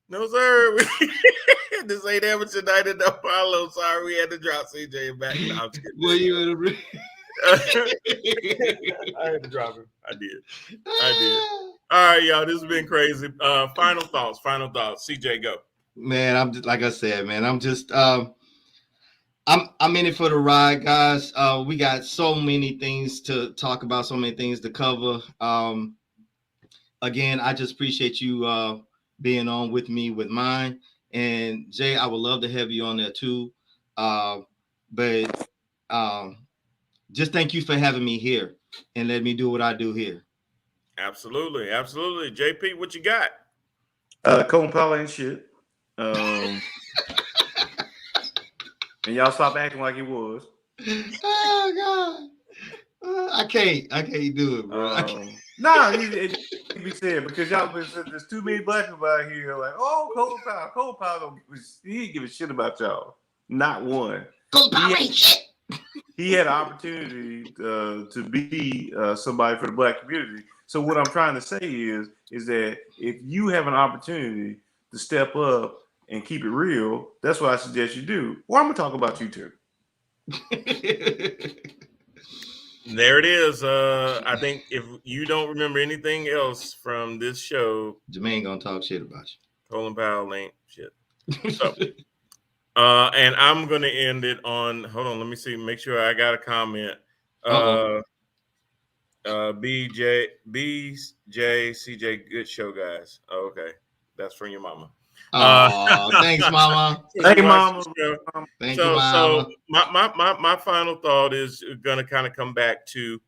No, sir. This ain't amateur night in the Apollo. Sorry, we had to drop CJ back. No, I'm just kidding. Well, you I had to drop him. I did. All right, y'all. This has been crazy. Final thoughts. CJ, go. Man, I'm just like I said, man. I'm just I'm in it for the ride, guys. We got so many things to talk about, so many things to cover. Again, I just appreciate you being on with me with mine. And Jay, I would love to have you on there too. But just thank you for having me here and let me do what I do here. Absolutely. JP, what you got? Colin Powell ain't shit. And y'all stop acting like it was. Oh God. I can't do it, bro. Nah, it be said because y'all there's too many black people out here like, oh, Colin Powell, he didn't give a shit about y'all. Not one. Colin Powell ain't shit. He had an opportunity to be somebody for the black community. So what I'm trying to say is that if you have an opportunity to step up and keep it real, that's what I suggest you do. Or I'm gonna talk about you too. There it is. I think if you don't remember anything else from this show, Jermaine gonna talk shit about Colin Powell ain't shit. So, and I'm gonna end it on. Hold on, let me see. Make sure I got a comment. BJ, CJ, good show, guys. Oh, okay, that's from your mama. Thanks, mama. Hey, mama. Thank you, mama. So my final thought is gonna kind of come back to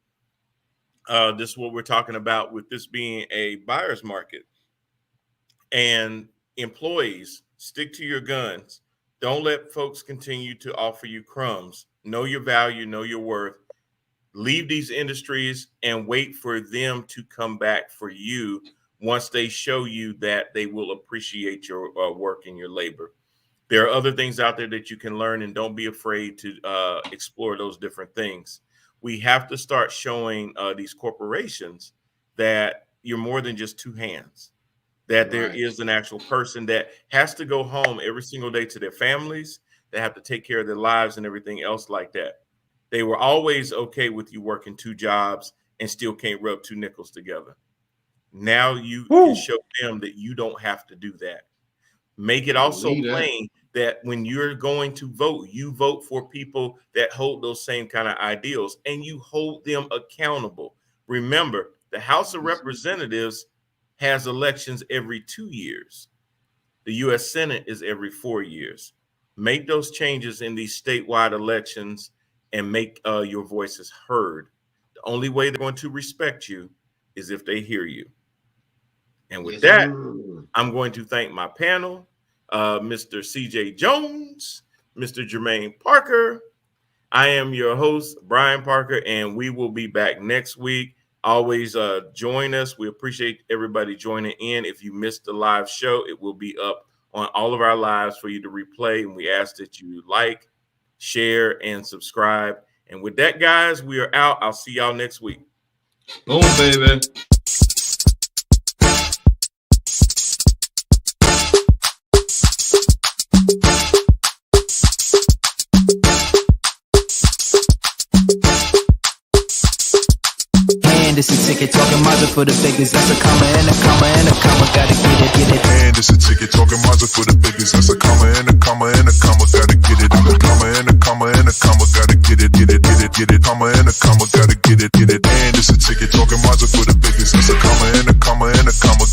this is what we're talking about with this being a buyer's market. And employees, stick to your guns. Don't let folks continue to offer you crumbs. Know your value, know your worth. Leave these industries and wait for them to come back for you once they show you that they will appreciate your work and your labor. There are other things out there that you can learn, and don't be afraid to explore those different things. We have to start showing these corporations that you're more than just two hands, that there is an actual person that has to go home every single day to their families, that have to take care of their lives and everything else like that. They were always okay with you working two jobs and still can't rub two nickels together. Now you can show them that you don't have to do that. Make it also plain that when you're going to vote, you vote for people that hold those same kind of ideals and you hold them accountable. Remember, the House of Representatives has elections every 2 years. The U.S. Senate is every 4 years. Make those changes in these statewide elections and make your voices heard. The only way they're going to respect you is if they hear you. And with that, I'm going to thank my panel, Mr. CJ Jones, Mr. Jermaine Parker. I am your host, Brian Parker, and we will be back next week. Always join us. We appreciate everybody joining in. If you missed the live show, it will be up on all of our lives for you to replay. And we ask that you like, share, and subscribe. And with that, guys, we are out. I'll see y'all next week. Boom, baby. And it's a ticket talking Mazda for the biggest. That's a comma and a comma and a comma. Gotta get it. And it's a ticket talking Mazda for the biggest. That's a comma and a comma and a comma. Gotta get it. I'm a comma and a comma and a comma. Gotta get it. Comma and a comma. Gotta get it. And it's a ticket talking Mazda for the biggest. That's a comma and a comma and a comma.